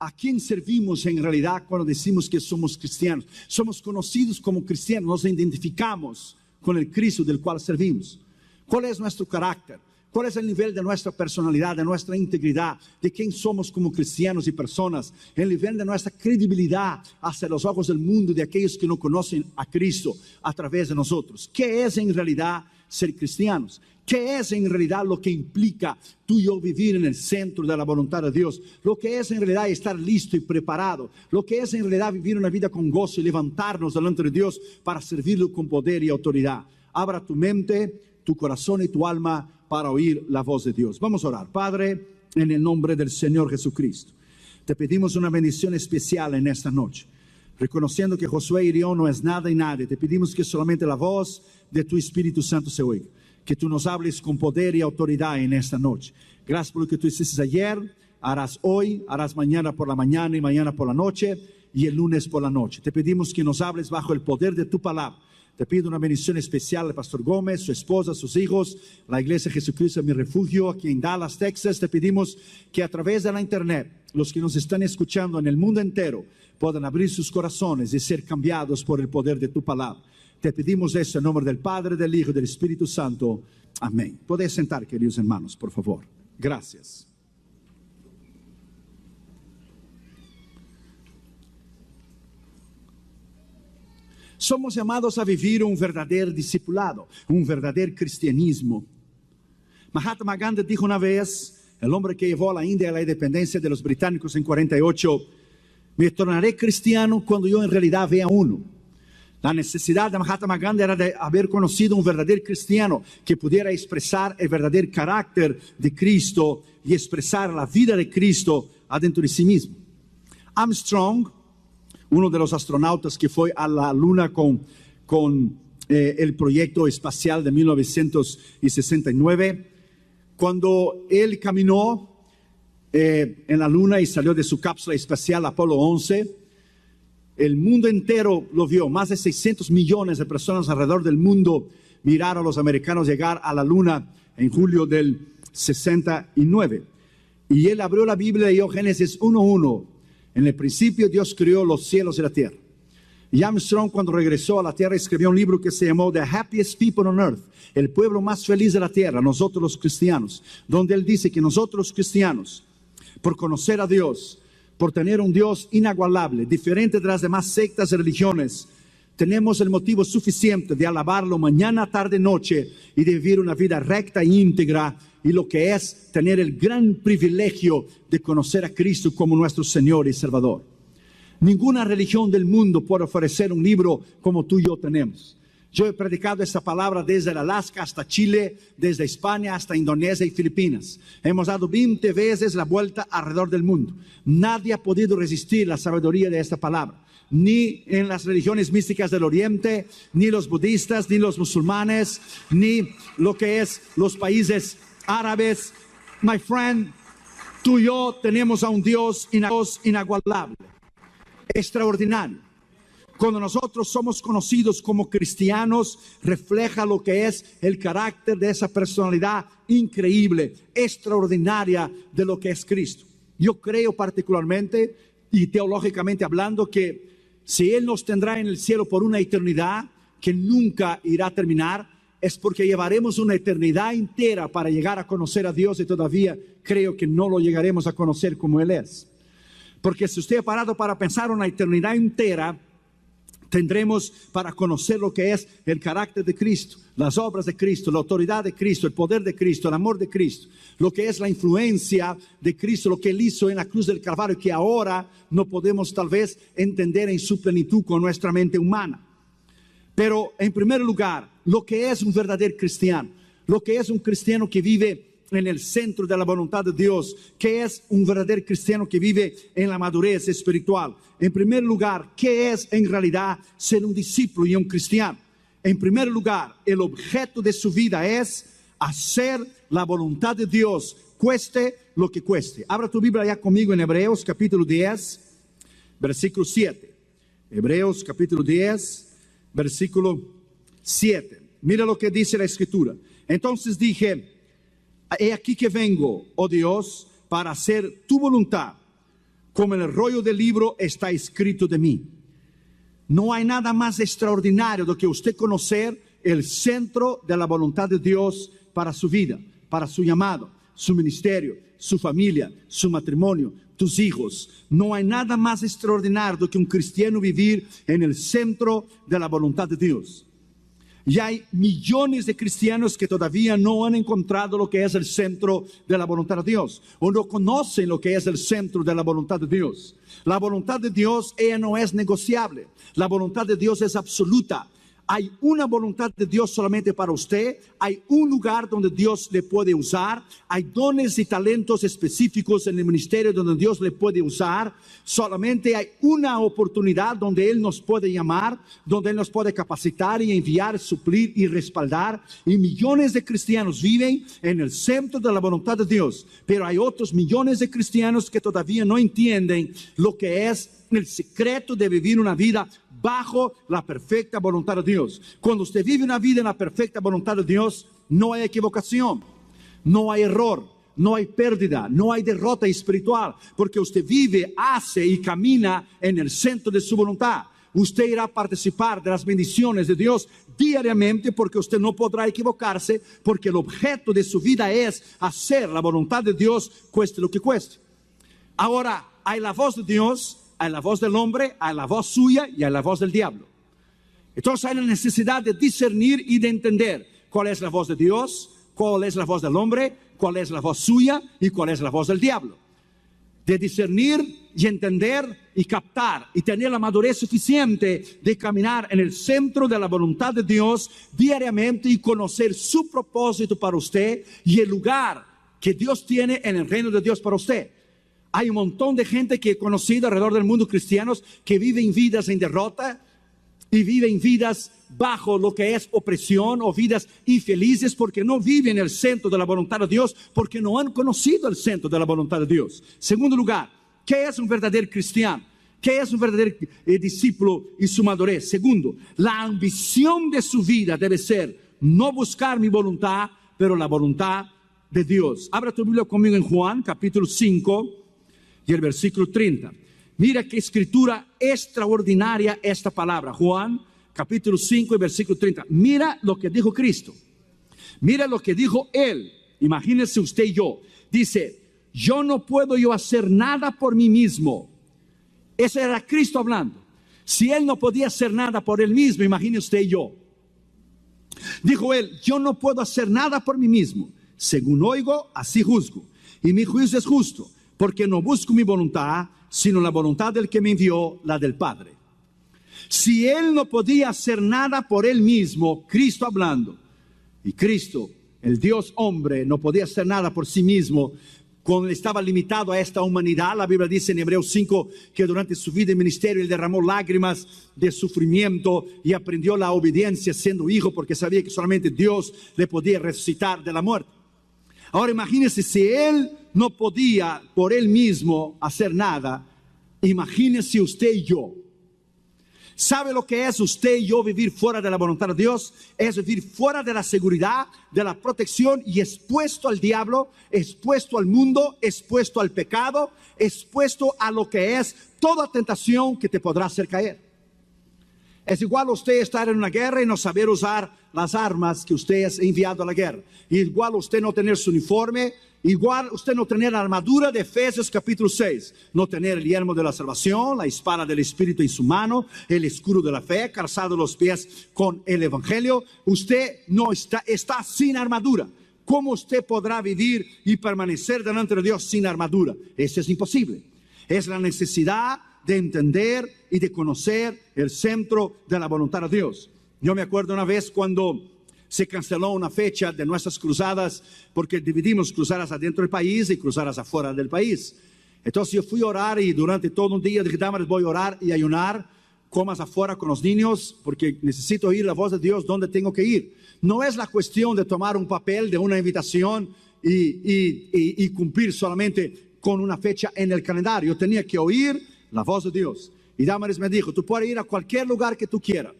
¿A quién servimos en realidad cuando decimos que somos cristianos? Somos conocidos como cristianos, nos identificamos con el Cristo del cual servimos. ¿Cuál es nuestro carácter? ¿Cuál es el nivel de nuestra personalidad, de nuestra integridad, de quién somos como cristianos y personas? El nivel de nuestra credibilidad hacia los ojos del mundo, de aquellos que no conocen a Cristo a través de nosotros. ¿Qué es en realidad ser cristianos? ¿Qué es en realidad lo que implica tú y yo vivir en el centro de la voluntad de Dios? Lo que es en realidad estar listo y preparado. Lo que es en realidad vivir una vida con gozo y levantarnos delante de Dios para servirlo con poder y autoridad. Abra tu mente, tu corazón y tu alma para oír la voz de Dios. Vamos a orar. Padre, en el nombre del Señor Jesucristo, te pedimos una bendición especial en esta noche. Reconociendo que Josué y yo no es nada y nadie, te pedimos que solamente la voz de tu Espíritu Santo se oiga. Que tú nos hables con poder y autoridad en esta noche. Gracias por lo que tú hiciste ayer, harás hoy, harás mañana por la mañana y mañana por la noche y el lunes por la noche. Te pedimos que nos hables bajo el poder de tu palabra. Te pido una bendición especial al Pastor Gómez, su esposa, sus hijos, la Iglesia Jesucristo, mi refugio, aquí en Dallas, Texas. Te pedimos que a través de la internet, los que nos están escuchando en el mundo entero, puedan abrir sus corazones y ser cambiados por el poder de tu palabra. Te pedimos eso en nombre del Padre, del Hijo y del Espíritu Santo. Amén. Podéis sentar, queridos hermanos, por favor. Gracias. Somos llamados a vivir un verdadero discipulado, un verdadero cristianismo. Mahatma Gandhi dijo una vez, el hombre que llevó a la India a la independencia de los británicos en 48, me tornaré cristiano cuando yo en realidad vea uno. La necesidad de Mahatma Gandhi era de haber conocido un verdadero cristiano que pudiera expresar el verdadero carácter de Cristo y expresar la vida de Cristo adentro de sí mismo. Armstrong, uno de los astronautas que fue a la luna con el proyecto espacial de 1969, cuando él caminó en la luna y salió de su cápsula espacial Apolo 11, el mundo entero lo vio. Más de 600 millones de personas alrededor del mundo miraron a los americanos llegar a la luna en julio del 69. Y él abrió la Biblia y leyó Génesis 1:1. En el principio Dios creó los cielos y la tierra. Y Armstrong, cuando regresó a la tierra, escribió un libro que se llamó The Happiest People on Earth, el pueblo más feliz de la tierra, nosotros los cristianos, donde él dice que nosotros los cristianos, por conocer a Dios, por tener un Dios inagualable, diferente de las demás sectas y religiones, tenemos el motivo suficiente de alabarlo mañana, tarde, noche y de vivir una vida recta e íntegra, y lo que es tener el gran privilegio de conocer a Cristo como nuestro Señor y Salvador. Ninguna religión del mundo puede ofrecer un libro como tú y yo tenemos. Yo he predicado esta palabra desde Alaska hasta Chile, desde España hasta Indonesia y Filipinas. Hemos dado 20 veces la vuelta alrededor del mundo. Nadie ha podido resistir la sabiduría de esta palabra. Ni en las religiones místicas del Oriente, ni los budistas, ni los musulmanes, ni lo que es los países árabes. My friend, tú y yo tenemos a un Dios inagualable, extraordinario. Cuando nosotros somos conocidos como cristianos, refleja lo que es el carácter de esa personalidad increíble, extraordinaria de lo que es Cristo. Yo creo particularmente y teológicamente hablando que si Él nos tendrá en el cielo por una eternidad que nunca irá a terminar, es porque llevaremos una eternidad entera para llegar a conocer a Dios, y todavía creo que no lo llegaremos a conocer como Él es. Porque si usted ha parado para pensar una eternidad entera, tendremos para conocer lo que es el carácter de Cristo, las obras de Cristo, la autoridad de Cristo, el poder de Cristo, el amor de Cristo, lo que es la influencia de Cristo, lo que Él hizo en la cruz del Calvario, que ahora no podemos tal vez entender en su plenitud con nuestra mente humana. Pero en primer lugar, lo que es un verdadero cristiano, lo que es un cristiano que vive en el centro de la voluntad de Dios, que es un verdadero cristiano que vive en la madurez espiritual. En primer lugar, ¿qué es en realidad ser un discípulo y un cristiano? En primer lugar, el objeto de su vida es hacer la voluntad de Dios, cueste lo que cueste. Abra tu Biblia ya conmigo en Hebreos capítulo 10, versículo 7. Hebreos capítulo 10, versículo 7. Mira lo que dice la Escritura. Entonces dije: he aquí que vengo, oh Dios, para hacer tu voluntad. como en el rollo del libro está escrito de mí. No hay nada más extraordinario do que usted conocer el centro de la voluntad de Dios para su vida, para su llamado, su ministerio, su familia, su matrimonio, tus hijos. No hay nada más extraordinario do que un cristiano vivir en el centro de la voluntad de Dios. Y hay millones de cristianos que todavía no han encontrado lo que es el centro de la voluntad de Dios, o no conocen lo que es el centro de la voluntad de Dios. La voluntad de Dios, ella no es negociable. La voluntad de Dios es absoluta. Hay una voluntad de Dios solamente para usted. Hay un lugar donde Dios le puede usar. Hay dones y talentos específicos en el ministerio donde Dios le puede usar. Solamente hay una oportunidad donde Él nos puede llamar, donde Él nos puede capacitar y enviar, suplir y respaldar. Y millones de cristianos viven en el centro de la voluntad de Dios. Pero hay otros millones de cristianos que todavía no entienden lo que es el secreto de vivir una vida bajo la perfecta voluntad de Dios. Cuando usted vive una vida en la perfecta voluntad de Dios, no hay equivocación, no hay error, no hay pérdida, no hay derrota espiritual, porque usted vive, hace y camina en el centro de su voluntad. Usted irá a participar de las bendiciones de Dios diariamente, porque usted no podrá equivocarse, porque el objeto de su vida es hacer la voluntad de Dios, cueste lo que cueste. Ahora, hay la voz de Dios, hay la voz del hombre, hay la voz suya y hay la voz del diablo. Entonces hay la necesidad de discernir y de entender cuál es la voz de Dios, cuál es la voz del hombre, cuál es la voz suya y cuál es la voz del diablo. De discernir y entender y captar y tener la madurez suficiente de caminar en el centro de la voluntad de Dios diariamente y conocer su propósito para usted y el lugar que Dios tiene en el reino de Dios para usted. Hay un montón de gente que he conocido alrededor del mundo, cristianos, que viven vidas en derrota y viven vidas bajo lo que es opresión o vidas infelices porque no viven el centro de la voluntad de Dios, porque no han conocido el centro de la voluntad de Dios. Segundo lugar, ¿qué es un verdadero cristiano? ¿Qué es un verdadero discípulo y su madurez? Segundo, la ambición de su vida debe ser no buscar mi voluntad, pero la voluntad de Dios. Abra tu Biblia conmigo en Juan, capítulo 5. Y el versículo 30. Mira qué escritura extraordinaria esta palabra. Juan, capítulo 5 y versículo 30. Mira lo que dijo Cristo. Mira lo que dijo Él. Imagínese usted y yo. Dice, yo no puedo hacer nada por mí mismo. Ese era Cristo hablando. Si Él no podía hacer nada por Él mismo, imagine usted y yo. Dijo Él, yo no puedo hacer nada por mí mismo. Según oigo, así juzgo. Y mi juicio es justo, porque no busco mi voluntad, sino la voluntad del que me envió, la del Padre. Si Él no podía hacer nada por Él mismo, Cristo hablando, y Cristo, el Dios hombre, no podía hacer nada por sí mismo, cuando estaba limitado a esta humanidad. La Biblia dice en Hebreos 5 que durante su vida y ministerio Él derramó lágrimas de sufrimiento y aprendió la obediencia siendo hijo, porque sabía que solamente Dios le podía resucitar de la muerte. Ahora imagínese, si Él no podía por Él mismo hacer nada, imagínese usted y yo. ¿Sabe lo que es usted y yo vivir fuera de la voluntad de Dios? Es vivir fuera de la seguridad, de la protección y expuesto al diablo, expuesto al mundo, expuesto al pecado, expuesto a lo que es toda tentación que te podrá hacer caer. Es igual usted estar en una guerra y no saber usar las armas que usted es enviado a la guerra. Igual usted no tener su uniforme. Igual usted no tener la armadura de Efesios capítulo 6. No tener el yelmo de la salvación, la espada del Espíritu en su mano, el escudo de la fe, calzado los pies con el Evangelio. Usted no está sin armadura. ¿Cómo usted podrá vivir y permanecer delante de Dios sin armadura? Eso es imposible. Es la necesidad de entender y de conocer el centro de la voluntad de Dios. Yo me acuerdo una vez cuando se canceló una fecha de nuestras cruzadas, porque dividimos cruzadas adentro del país y cruzadas afuera del país. Entonces yo fui a orar y durante todo un día dije, Damaris, voy a orar y ayunar, comas afuera con los niños, porque necesito oír la voz de Dios donde tengo que ir. No es la cuestión de tomar un papel de una invitación y cumplir solamente con una fecha en el calendario. Yo tenía que oír la voz de Dios. Y Damaris me dijo, tú puedes ir a cualquier lugar que tú quieras,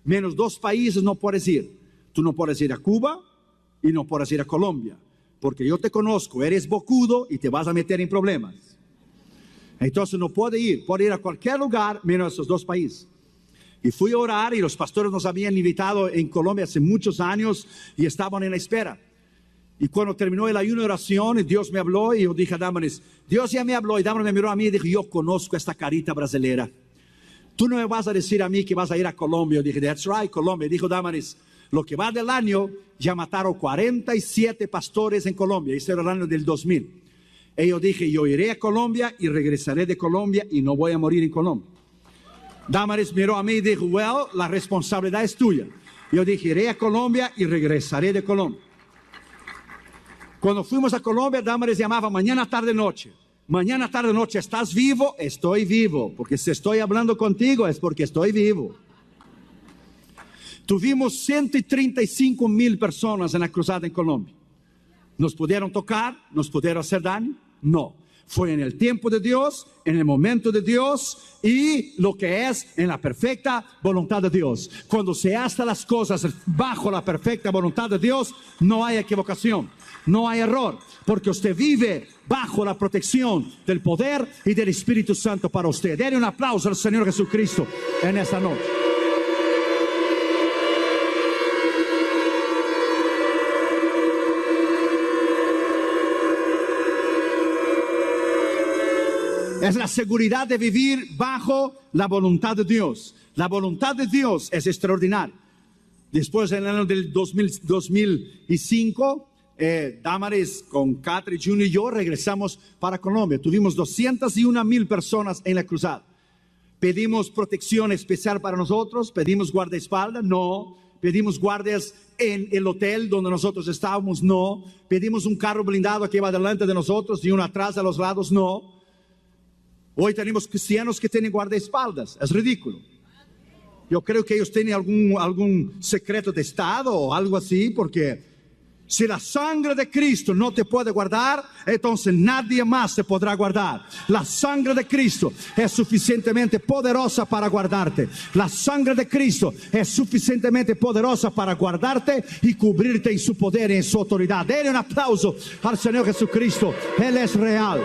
menos 2 países no puedes ir. Tú no puedes ir a Cuba y no puedes ir a Colombia, porque yo te conozco, eres bocudo y te vas a meter en problemas. Entonces no puede ir a cualquier lugar menos esos dos países. Y fui a orar y los pastores nos habían invitado en Colombia hace muchos años y estaban en la espera. Y cuando terminó el ayuno de oración, Dios me habló y yo dije a Damaris, Dios ya me habló, y Damaris me miró a mí y dijo, yo conozco esta carita brasilera. Tú no me vas a decir a mí que vas a ir a Colombia. Yo dije, that's right, Colombia. Y dijo Damaris, lo que va del año, ya mataron 47 pastores en Colombia. Ese era el año del 2000. Y yo dije, yo iré a Colombia y regresaré de Colombia y no voy a morir en Colombia. Damaris miró a mí y dijo, well, la responsabilidad es tuya. Yo dije, iré a Colombia y regresaré de Colombia. Cuando fuimos a Colombia, Damaris llamaba mañana, tarde, noche. Mañana, tarde, noche, ¿estás vivo? Estoy vivo. Porque si estoy hablando contigo es porque estoy vivo. Tuvimos 135,000 personas en la cruzada en Colombia. ¿Nos pudieron tocar? ¿Nos pudieron hacer daño? No. Fue en el tiempo de Dios, en el momento de Dios y lo que es en la perfecta voluntad de Dios. Cuando se hacen las cosas bajo la perfecta voluntad de Dios, no hay equivocación, no hay error, porque usted vive bajo la protección del poder y del Espíritu Santo para usted. Denle un aplauso al Señor Jesucristo en esta noche. Es la seguridad de vivir bajo la voluntad de Dios. La voluntad de Dios es extraordinaria. Después, en el año del 2005, Damaris con Catherine Jr. y yo regresamos para Colombia. Tuvimos 201,000 personas en la cruzada. Pedimos protección especial para nosotros. Pedimos guardaespaldas. No. Pedimos guardias en el hotel donde nosotros estábamos. No. Pedimos un carro blindado que iba delante de nosotros y uno atrás a los lados. No. Hoy tenemos cristianos que tienen guardaespaldas. Es ridículo. Yo creo que ellos tienen algún secreto de Estado o algo así, porque si la sangre de Cristo no te puede guardar, entonces nadie más te podrá guardar. La sangre de Cristo es suficientemente poderosa para guardarte. La sangre de Cristo es suficientemente poderosa para guardarte y cubrirte en su poder y en su autoridad. Denle un aplauso al Señor Jesucristo. Él es real.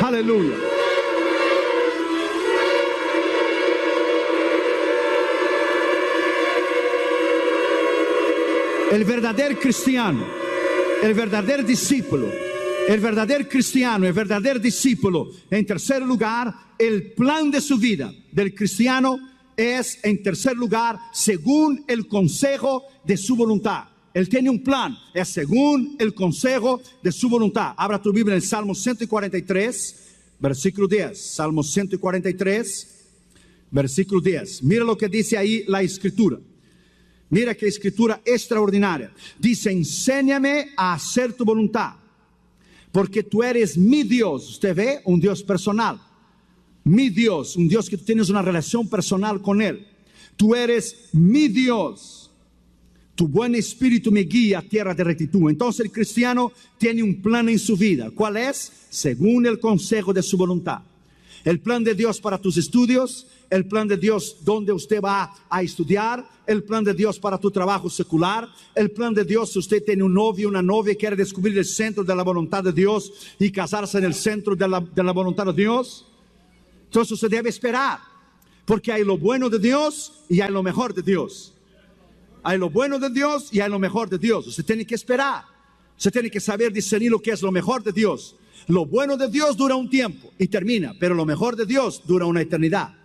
Aleluya. El verdadero cristiano, el verdadero discípulo, el verdadero cristiano, el verdadero discípulo. En tercer lugar, el plan de su vida del cristiano es, en tercer lugar, según el consejo de su voluntad. Él tiene un plan, es según el consejo de su voluntad. Abra tu Biblia en el Salmo 143, versículo 10. Salmo 143, versículo 10. Mira lo que dice ahí la Escritura. Mira qué escritura extraordinaria. Dice, enséñame a hacer tu voluntad, porque tú eres mi Dios. Usted ve, un Dios personal. Mi Dios, un Dios que tú tienes una relación personal con Él. Tú eres mi Dios. Tu buen espíritu me guía a tierra de rectitud. Entonces el cristiano tiene un plan en su vida. ¿Cuál es? Según el consejo de su voluntad. El plan de Dios para tus estudios, el plan de Dios donde usted va a estudiar, el plan de Dios para tu trabajo secular, el plan de Dios si usted tiene un novio, una novia y quiere descubrir el centro de la voluntad de Dios y casarse en el centro de la voluntad de Dios. Entonces usted debe esperar, porque hay lo bueno de Dios y hay lo mejor de Dios. Hay lo bueno de Dios y hay lo mejor de Dios. Usted tiene que esperar, usted tiene que saber discernir lo que es lo mejor de Dios. Lo bueno de Dios dura un tiempo y termina, pero lo mejor de Dios dura una eternidad.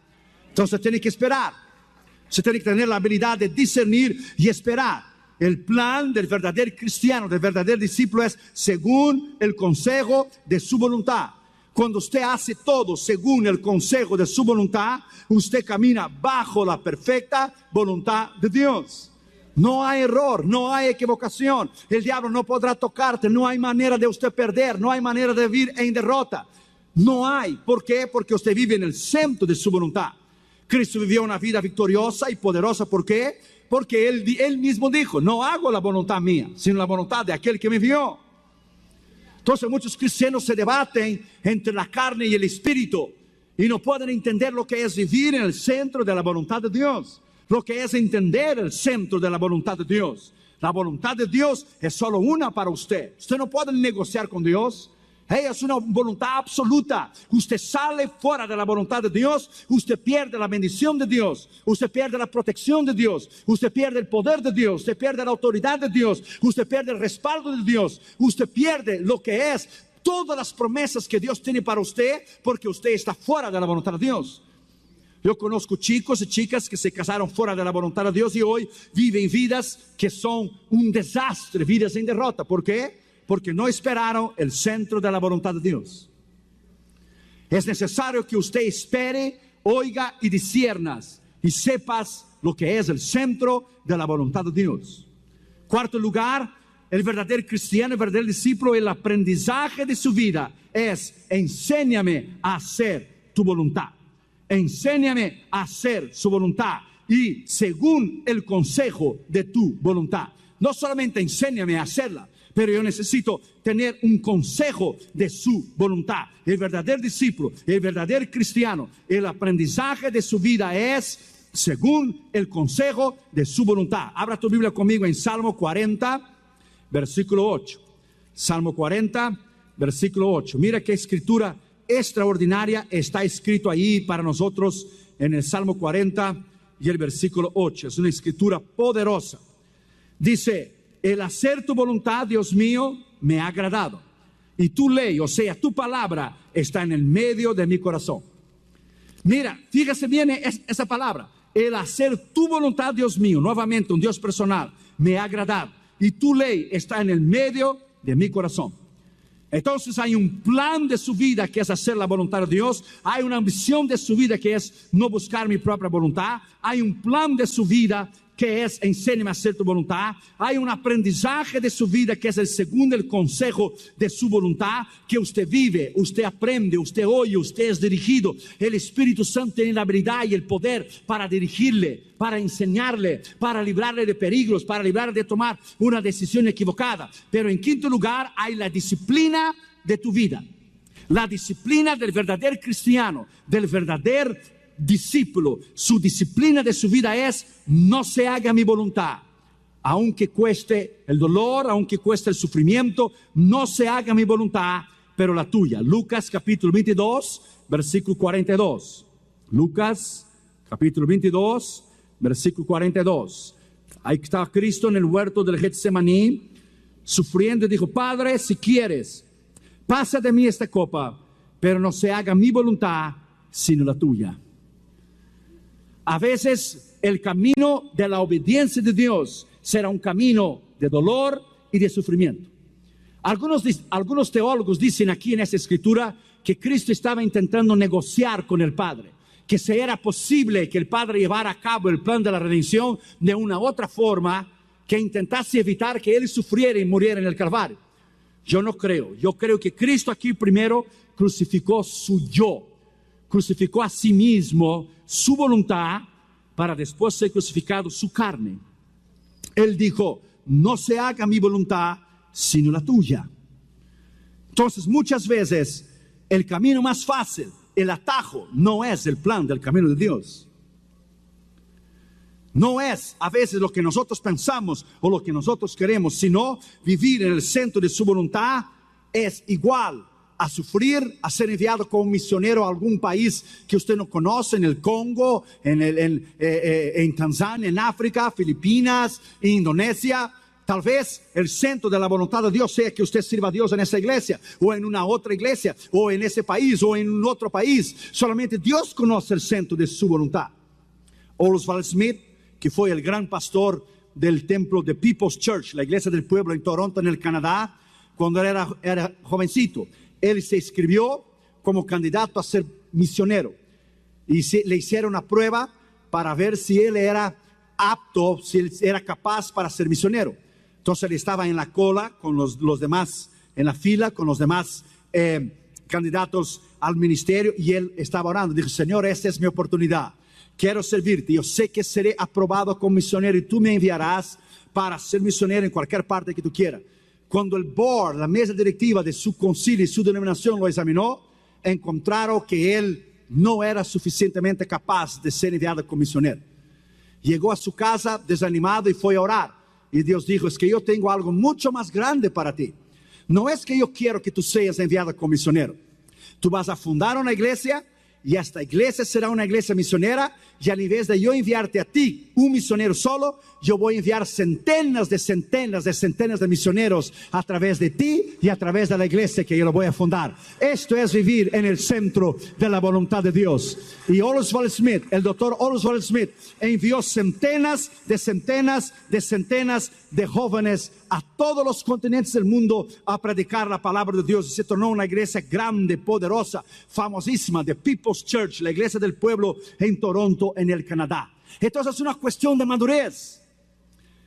Entonces tiene que esperar. Se tiene que tener la habilidad de discernir y esperar. El plan del verdadero cristiano, del verdadero discípulo es según el consejo de su voluntad. Cuando usted hace todo según el consejo de su voluntad, usted camina bajo la perfecta voluntad de Dios. No hay error, no hay equivocación. El diablo no podrá tocarte. No hay manera de usted perder. No hay manera de vivir en derrota. No hay. ¿Por qué? Porque usted vive en el centro de su voluntad. Cristo vivió una vida victoriosa y poderosa. ¿Por qué? Porque él mismo dijo, no hago la voluntad mía, sino la voluntad de aquel que me envió. Entonces muchos cristianos se debaten entre la carne y el espíritu y no pueden entender lo que es vivir en el centro de la voluntad de Dios. Lo que es entender el centro de la voluntad de Dios. La voluntad de Dios es solo una para usted. Usted no puede negociar con Dios. Es una voluntad absoluta. Usted sale fuera de la voluntad de Dios, usted pierde la bendición de Dios, usted pierde la protección de Dios, usted pierde el poder de Dios, usted pierde la autoridad de Dios, usted pierde el respaldo de Dios, usted pierde lo que es todas las promesas que Dios tiene para usted, porque usted está fuera de la voluntad de Dios. Yo conozco chicos y chicas que se casaron fuera de la voluntad de Dios y hoy viven vidas que son un desastre, vidas en derrota. ¿Por qué? Porque no esperaron el centro de la voluntad de Dios. Es necesario que usted espere, oiga y disciernas y sepas lo que es el centro de la voluntad de Dios. Cuarto lugar, el verdadero cristiano, el verdadero discípulo, el aprendizaje de su vida es: enséñame a hacer tu voluntad. Enséñame a hacer su voluntad y según el consejo de tu voluntad. No solamente enséñame a hacerla, pero yo necesito tener un consejo de su voluntad. El verdadero discípulo, el verdadero cristiano, el aprendizaje de su vida es según el consejo de su voluntad. Abra tu Biblia conmigo en Salmo 40, versículo 8. Salmo 40, versículo 8. Mira qué escritura extraordinaria está escrito ahí para nosotros en el Salmo 40 y el versículo 8. Es una escritura poderosa. Dice: el hacer tu voluntad, Dios mío, me ha agradado, y tu ley, o sea, tu palabra, está en el medio de mi corazón. Mira, fíjese bien esa palabra: el hacer tu voluntad, Dios mío, nuevamente un Dios personal, me ha agradado, y tu ley está en el medio de mi corazón. Entonces hay un plan de su vida que es hacer la voluntad de Dios. Hay una ambición de su vida que es no buscar mi propia voluntad. Hay un plan de su vida que es enséñame a hacer tu voluntad. Hay un aprendizaje de su vida que es el segundo el consejo de su voluntad, que usted vive, usted aprende, usted oye, usted es dirigido. El Espíritu Santo tiene la habilidad y el poder para dirigirle, para enseñarle, para librarle de peligros, para librarle de tomar una decisión equivocada. Pero en quinto lugar hay la disciplina de tu vida. La disciplina del verdadero cristiano, del verdadero discípulo. Su disciplina de su vida es: no se haga mi voluntad, aunque cueste el dolor, aunque cueste el sufrimiento, no se haga mi voluntad, pero la tuya. Lucas capítulo 22, versículo 42. Lucas capítulo 22, versículo 42. Ahí está Cristo en el huerto del Getsemaní, sufriendo, y dijo: Padre, si quieres, pasa de mí esta copa, pero no se haga mi voluntad, sino la tuya. A veces el camino de la obediencia de Dios será un camino de dolor y de sufrimiento. Algunos teólogos dicen aquí en esta escritura que Cristo estaba intentando negociar con el Padre, que si era posible que el Padre llevara a cabo el plan de la redención de una otra forma, que intentase evitar que Él sufriera y muriera en el Calvario. Yo no creo. Yo creo que Cristo aquí primero crucificó su yo, crucificó a sí mismo, su voluntad, para después ser crucificado su carne. Él dijo: no se haga mi voluntad, sino la tuya. Entonces muchas veces el camino más fácil, el atajo, no es el plan del camino de Dios. No es a veces lo que nosotros pensamos o lo que nosotros queremos, sino vivir en el centro de su voluntad es igual a sufrir, a ser enviado como misionero a algún país que usted no conoce, en el Congo, en Tanzania, en África, Filipinas, Indonesia. Tal vez el centro de la voluntad de Dios sea que usted sirva a Dios en esa iglesia, o en una otra iglesia, o en ese país, o en otro país. Solamente Dios conoce el centro de su voluntad. Oswald Smith, que fue el gran pastor del templo de People's Church, la iglesia del pueblo en Toronto, en el Canadá, cuando era jovencito, él se inscribió como candidato a ser misionero y le hicieron una prueba para ver si él era apto, si él era capaz para ser misionero. Entonces él estaba en la cola con los demás, en la fila con los demás candidatos al ministerio, y él estaba orando. Dijo: Señor, esta es mi oportunidad, quiero servirte, yo sé que seré aprobado como misionero y tú me enviarás para ser misionero en cualquier parte que tú quieras. Cuando el board, la mesa directiva de su concilio y su denominación lo examinó, encontraron que él no era suficientemente capaz de ser enviado como misionero. Llegó a su casa desanimado y fue a orar. Y Dios dijo: es que yo tengo algo mucho más grande para ti. No es que yo quiero que tú seas enviado como misionero. Tú vas a fundar una iglesia y esta iglesia será una iglesia misionera, y al invés de yo enviarte a ti, un misionero solo, yo voy a enviar centenas de misioneros a través de ti y a través de la iglesia que yo lo voy a fundar. Esto es vivir en el centro de la voluntad de Dios. Y Oswald Smith, el doctor Oswald Smith, envió centenas de jóvenes a todos los continentes del mundo a predicar la palabra de Dios, y se tornó una iglesia grande, poderosa, famosísima, de People's Church, la iglesia del pueblo en Toronto, en el Canadá. Entonces es una cuestión de madurez.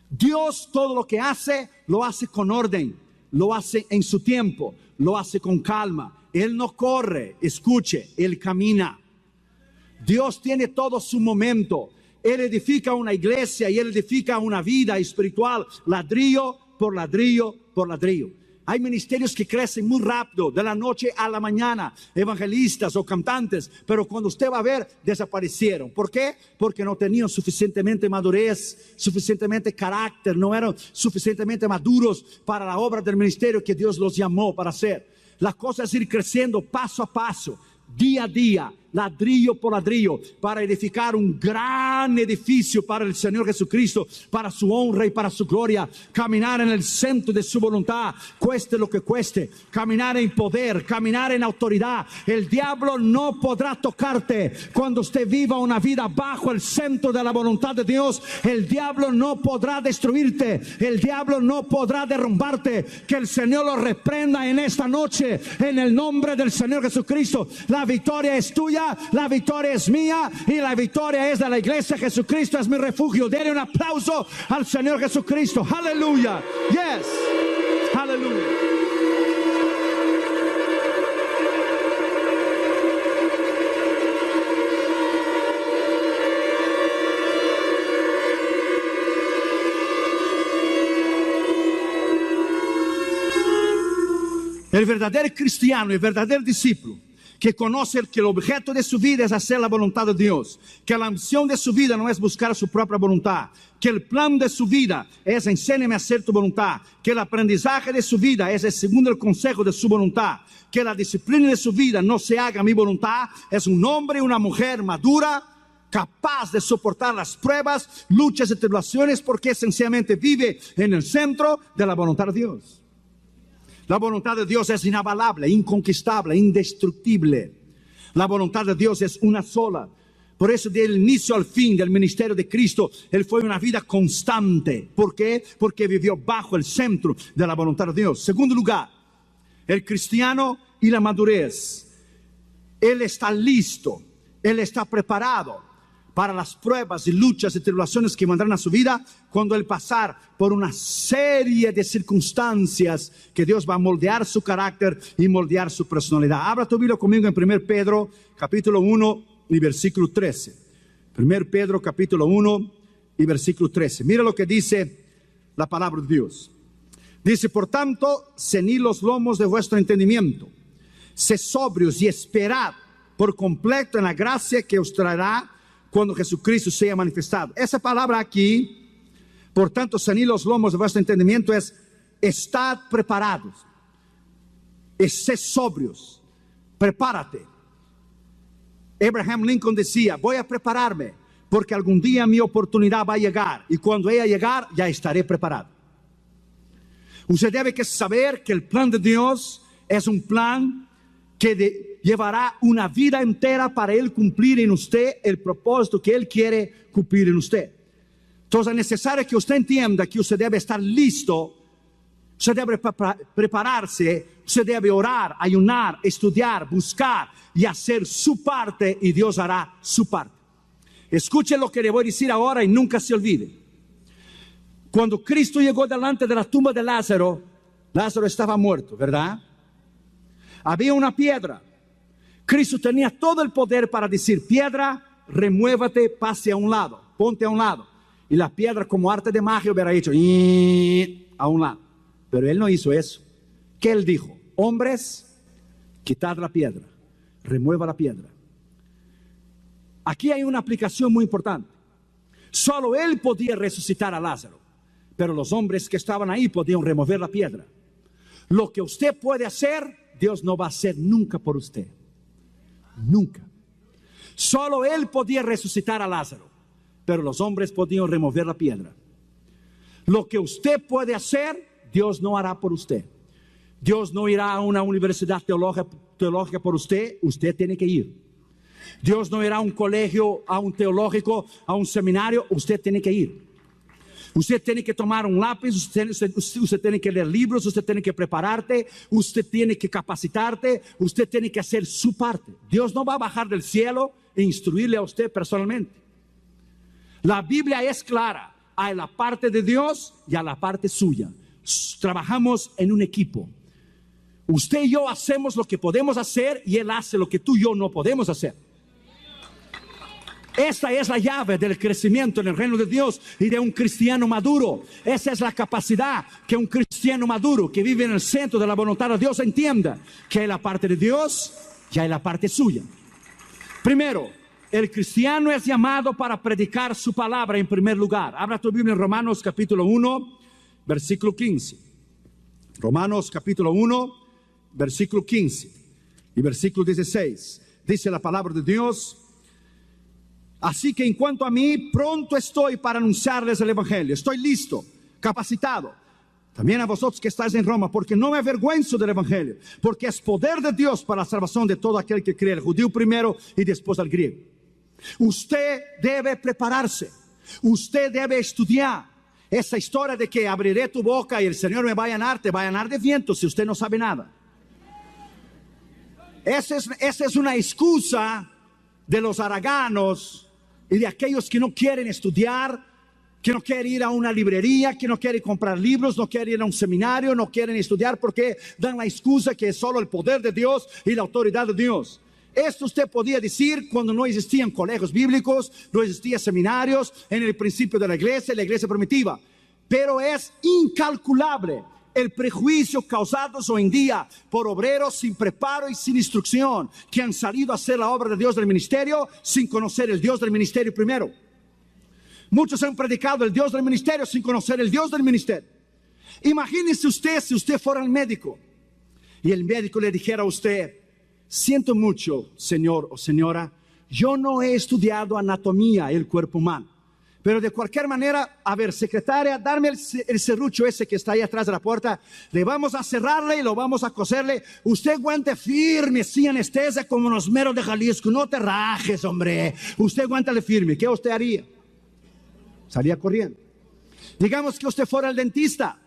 Dios todo lo que hace, lo hace con orden, lo hace en su tiempo, lo hace con calma. Él no corre, escuche, Él camina. Dios tiene todo su momento. Él edifica una iglesia y Él edifica una vida espiritual, ladrillo por ladrillo por ladrillo. Hay ministerios que crecen muy rápido, de la noche a la mañana, evangelistas o cantantes, pero cuando usted va a ver, desaparecieron. ¿Por qué? Porque no tenían suficientemente madurez, suficientemente carácter, no eran suficientemente maduros para la obra del ministerio que Dios los llamó para hacer. La cosa es ir creciendo paso a paso, día a día, ladrillo por ladrillo, para edificar un gran edificio para el Señor Jesucristo, para su honra y para su gloria. Caminar en el centro de su voluntad, cueste lo que cueste. Caminar en poder, caminar en autoridad. El diablo no podrá tocarte cuando usted viva una vida bajo el centro de la voluntad de Dios. El diablo no podrá destruirte, el diablo no podrá derrumbarte. Que el Señor lo reprenda en esta noche, en el nombre del Señor Jesucristo. La victoria es tuya, la victoria es mía, y la victoria es de la iglesia. Jesucristo es mi refugio. Denle un aplauso al Señor Jesucristo. Aleluya. Yes. Aleluya. El verdadero cristiano, el verdadero discípulo, que conoce que el objeto de su vida es hacer la voluntad de Dios, que la misión de su vida no es buscar su propia voluntad, que el plan de su vida es enséñame a hacer tu voluntad, que el aprendizaje de su vida es segundo el consejo de su voluntad, que la disciplina de su vida no se haga mi voluntad. Es un hombre y una mujer madura, capaz de soportar las pruebas, luchas y tribulaciones, porque sencillamente vive en el centro de la voluntad de Dios. La voluntad de Dios es inabalable, inconquistable, indestructible. La voluntad de Dios es una sola. Por eso, del inicio al fin del ministerio de Cristo, Él fue una vida constante. ¿Por qué? Porque vivió bajo el centro de la voluntad de Dios. Segundo lugar, el cristiano y la madurez. Él está listo, Él está preparado para las pruebas y luchas y tribulaciones que vendrán a su vida cuando Él pasar por una serie de circunstancias que Dios va a moldear su carácter y moldear su personalidad. Abra tu Biblia conmigo en 1 Pedro capítulo 1 y versículo 13. 1 Pedro capítulo 1 y versículo 13. Mira lo que dice la palabra de Dios. Dice: por tanto, ceñid los lomos de vuestro entendimiento, sed sobrios y esperad por completo en la gracia que os traerá cuando Jesucristo sea manifestado. Esa palabra aquí, por tanto, ceñid los lomos de vuestro entendimiento, es estad preparados, es ser sobrios, prepárate. Abraham Lincoln decía: voy a prepararme porque algún día mi oportunidad va a llegar, y cuando ella llegar ya estaré preparado. Usted debe que saber que el plan de Dios es un plan que llevará una vida entera para Él cumplir en usted el propósito que Él quiere cumplir en usted. Entonces es necesario que usted entienda que usted debe estar listo, usted debe prepararse, usted debe orar, ayunar, estudiar, buscar y hacer su parte, y Dios hará su parte. Escuche lo que le voy a decir ahora y nunca se olvide. Cuando Cristo llegó delante de la tumba de Lázaro, Lázaro estaba muerto, ¿verdad? Había una piedra. Cristo tenía todo el poder para decir: piedra, remuévate, pase a un lado, ponte a un lado. Y la piedra, como arte de magia, hubiera hecho a un lado. Pero Él no hizo eso. ¿Qué Él dijo? Hombres, quitad la piedra, remueva la piedra. Aquí hay una aplicación muy importante. Solo Él podía resucitar a Lázaro, pero los hombres que estaban ahí podían remover la piedra. Lo que usted puede hacer, Dios no va a hacer nunca por usted. Nunca. Solo Él podía resucitar a Lázaro, pero los hombres podían remover la piedra. Lo que usted puede hacer, Dios no hará por usted. Dios no irá a una universidad teológica por usted, usted tiene que ir. Dios no irá a un colegio, a un teológico, a un seminario, usted tiene que ir. Usted tiene que tomar un lápiz, usted tiene que leer libros, usted tiene que prepararte, usted tiene que capacitarte, usted tiene que hacer su parte. Dios no va a bajar del cielo e instruirle a usted personalmente. La Biblia es clara, hay la parte de Dios y hay la parte suya. Trabajamos en un equipo. Usted y yo hacemos lo que podemos hacer y Él hace lo que tú y yo no podemos hacer. Esta es la llave del crecimiento en el reino de Dios y de un cristiano maduro. Esa es la capacidad que un cristiano maduro que vive en el centro de la voluntad de Dios entienda, que hay la parte de Dios y hay la parte suya. Primero, el cristiano es llamado para predicar su palabra en primer lugar. Abra tu Biblia en Romanos capítulo 1, versículo 15. Romanos capítulo 1, versículo 15 y versículo 16. Dice la palabra de Dios: así que en cuanto a mí, pronto estoy para anunciarles el evangelio. Estoy listo, capacitado. También a vosotros que estáis en Roma, porque no me avergüenzo del evangelio, porque es poder de Dios para la salvación de todo aquel que cree, el judío primero y después al griego. Usted debe prepararse, usted debe estudiar. Esa historia de que abriré tu boca y el Señor me va a llenar, te va a llenar de viento si usted no sabe nada. Esa es una excusa de los haraganos y de aquellos que no quieren estudiar, que no quieren ir a una librería, que no quieren comprar libros, no quieren ir a un seminario, no quieren estudiar porque dan la excusa que es solo el poder de Dios y la autoridad de Dios. Esto usted podía decir cuando no existían colegios bíblicos, no existían seminarios, en el principio de la iglesia primitiva. Pero es incalculable el prejuicio causado hoy en día por obreros sin preparo y sin instrucción, que han salido a hacer la obra de Dios del ministerio sin conocer el Dios del ministerio primero. Muchos han predicado el Dios del ministerio sin conocer el Dios del ministerio. Imagínese usted si usted fuera el médico y el médico le dijera a usted: siento mucho, señor o señora, yo no he estudiado anatomía del cuerpo humano, pero de cualquier manera, a ver, secretaria, darme el serrucho ese que está ahí atrás de la puerta, le vamos a cerrarle y lo vamos a coserle. Usted aguante firme, sin anestesia, como los meros de Jalisco, no te rajes, hombre. Usted aguántale firme. ¿Qué usted haría? Salía corriendo. Digamos que usted fuera el dentista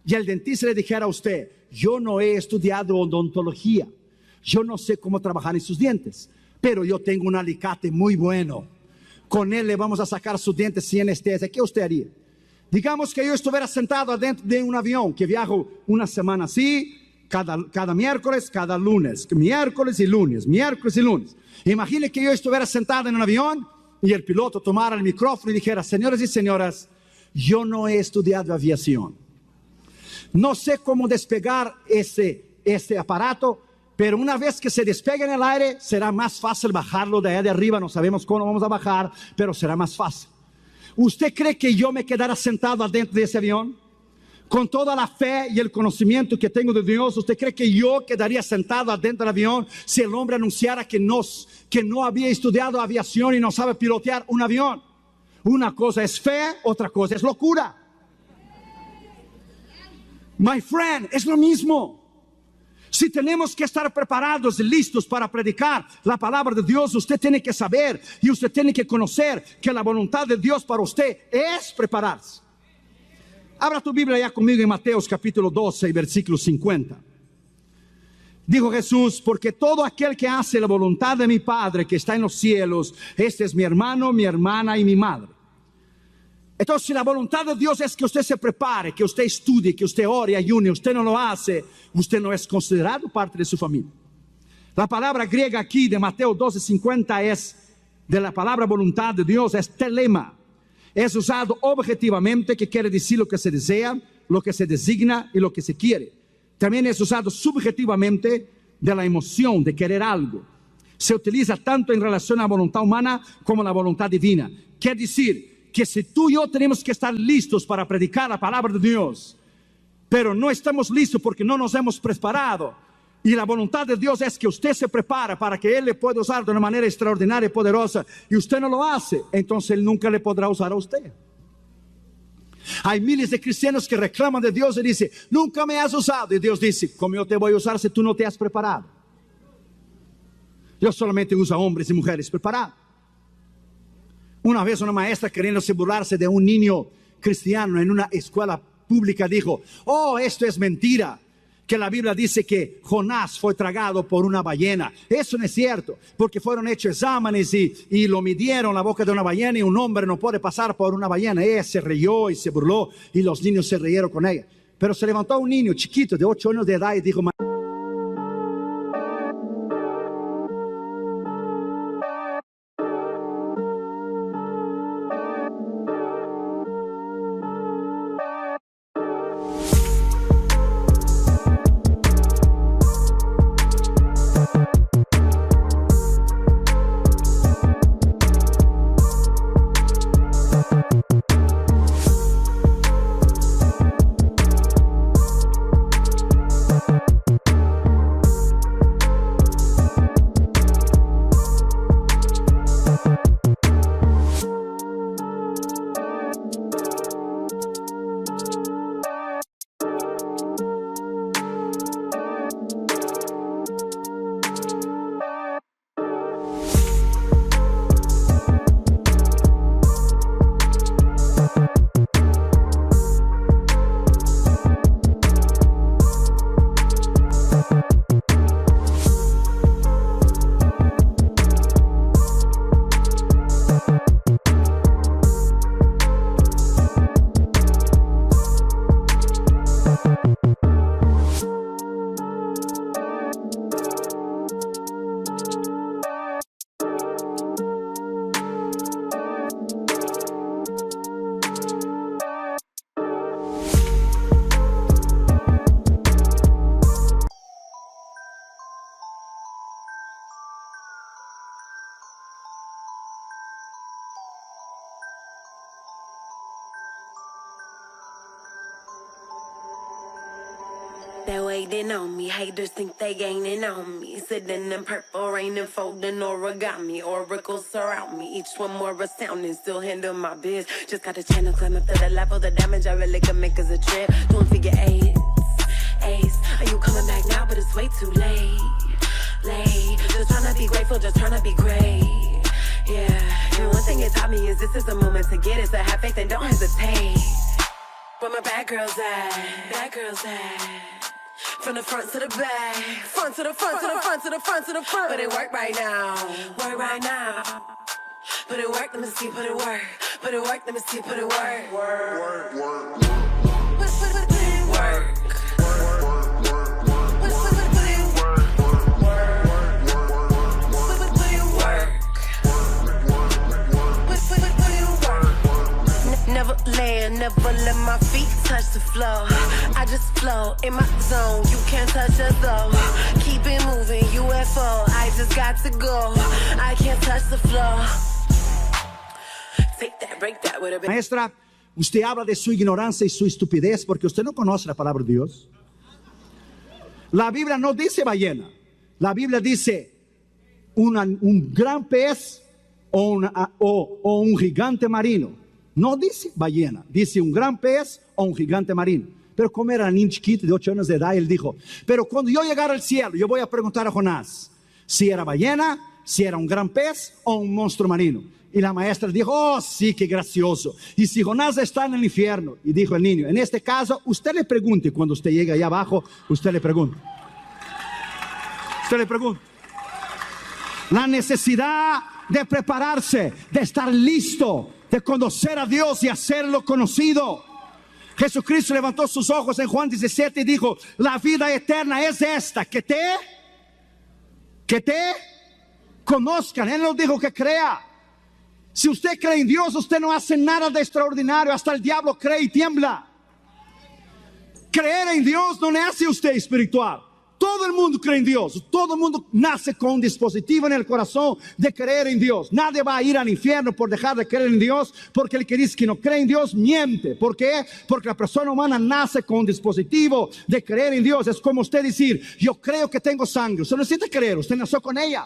y el dentista le dijera a usted: yo no he estudiado odontología, yo no sé cómo trabajar en sus dientes, pero yo tengo un alicate muy bueno, con él le vamos a sacar sus dientes sin anestesia. ¿Qué usted haría? Digamos que yo estuviera sentado adentro de un avión que viajo una semana así, cada miércoles, cada lunes, miércoles y lunes. Imagine que yo estuviera sentado en un avión y el piloto tomara el micrófono y dijera: señores y señoras, yo no he estudiado aviación, no sé cómo despegar este aparato, pero una vez que se despegue en el aire, será más fácil bajarlo de allá de arriba. No sabemos cómo vamos a bajar, pero será más fácil. ¿Usted cree que yo me quedara sentado adentro de ese avión? Con toda la fe y el conocimiento que tengo de Dios, ¿usted cree que yo quedaría sentado adentro del avión si el hombre anunciara que no había estudiado aviación y no sabe pilotear un avión? Una cosa es fe, otra cosa es locura. My friend, es lo mismo. Si tenemos que estar preparados y listos para predicar la palabra de Dios, usted tiene que saber y usted tiene que conocer que la voluntad de Dios para usted es prepararse. Abra tu Biblia ya conmigo en Mateos capítulo 12 y versículo 50. Dijo Jesús: porque todo aquel que hace la voluntad de mi Padre que está en los cielos, este es mi hermano, mi hermana y mi madre. Entonces, si la voluntad de Dios es que usted se prepare, que usted estudie, que usted ore y ayune, usted no lo hace, usted no es considerado parte de su familia. La palabra griega aquí de Mateo 12:50 es de la palabra voluntad de Dios, es telema. Es usado objetivamente, que quiere decir lo que se desea, lo que se designa y lo que se quiere. También es usado subjetivamente, de la emoción de querer algo. Se utiliza tanto en relación a la voluntad humana como a la voluntad divina. Quiere decir que si tú y yo tenemos que estar listos para predicar la palabra de Dios, pero no estamos listos porque no nos hemos preparado. Y la voluntad de Dios es que usted se prepara para que Él le pueda usar de una manera extraordinaria y poderosa, y usted no lo hace, entonces Él nunca le podrá usar a usted. Hay miles de cristianos que reclaman de Dios y dicen: nunca me has usado. Y Dios dice: ¿cómo yo te voy a usar si tú no te has preparado? Yo solamente uso a hombres y mujeres preparados. Una vez una maestra, queriéndose burlarse de un niño cristiano en una escuela pública, dijo: oh, esto es mentira, que la Biblia dice que Jonás fue tragado por una ballena. Eso no es cierto, porque fueron hechos exámenes y lo midieron la boca de una ballena, y un hombre no puede pasar por una ballena. Ella se rió y se burló, y los niños se rieron con ella. Pero se levantó un niño chiquito de 8 años de edad y dijo: They're waiting on me, haters think they gaining on me. Sitting in purple rain and folding origami. Oracles surround me, each one more astounding. Still handle my biz, just got a channel climb up to the level. The damage I really can make is a trip. Doing figure eights, ace. Are you coming back now? But it's way too late. Just tryna be grateful, just tryna be great. Yeah, and one thing it taught me is this is the moment to get it. So have faith and don't hesitate. Where my bad girls at? Bad girls at? From the front to the back, front to the front to the front to the front to the front. But it work right now, work right now. Put it work, let me see, put it work. Put it work, let me see, put it work. Work, work, work. Put it work. Never land, never let my feet touch the floor. I just flow in my zone, you can't touch us though. Keep it moving, UFO, I just got to go. I can't touch the floor. Take that, break that with a bit. Maestra, usted habla de su ignorancia y su estupidez porque usted no conoce la palabra de Dios. La Biblia no dice ballena, la Biblia dice un gran pez o un gigante marino. No dice ballena, dice un gran pez o un gigante marino. Pero como era niño chiquito de 8 años de edad, él dijo: pero cuando yo llegara al cielo, yo voy a preguntar a Jonás si era ballena, si era un gran pez o un monstruo marino. Y la maestra dijo: oh, sí, qué gracioso. Y si Jonás está en el infierno, y dijo el niño: en este caso, usted le pregunte, cuando usted llegue allá abajo, usted le pregunta. Usted le pregunta. La necesidad de prepararse, de estar listo, de conocer a Dios y hacerlo conocido. Jesucristo levantó sus ojos en Juan 17 y dijo: la vida eterna es esta, que te conozcan. Él no dijo que crea. Si usted cree en Dios, usted no hace nada de extraordinario. Hasta el diablo cree y tiembla. Creer en Dios no le hace usted espiritual. Todo el mundo cree en Dios. Todo el mundo nace con un dispositivo en el corazón de creer en Dios. Nadie va a ir al infierno por dejar de creer en Dios, porque el que dice que no cree en Dios miente. ¿Por qué? Porque la persona humana nace con un dispositivo de creer en Dios. Es como usted decir, yo creo que tengo sangre. Usted no necesita creer, usted nació con ella.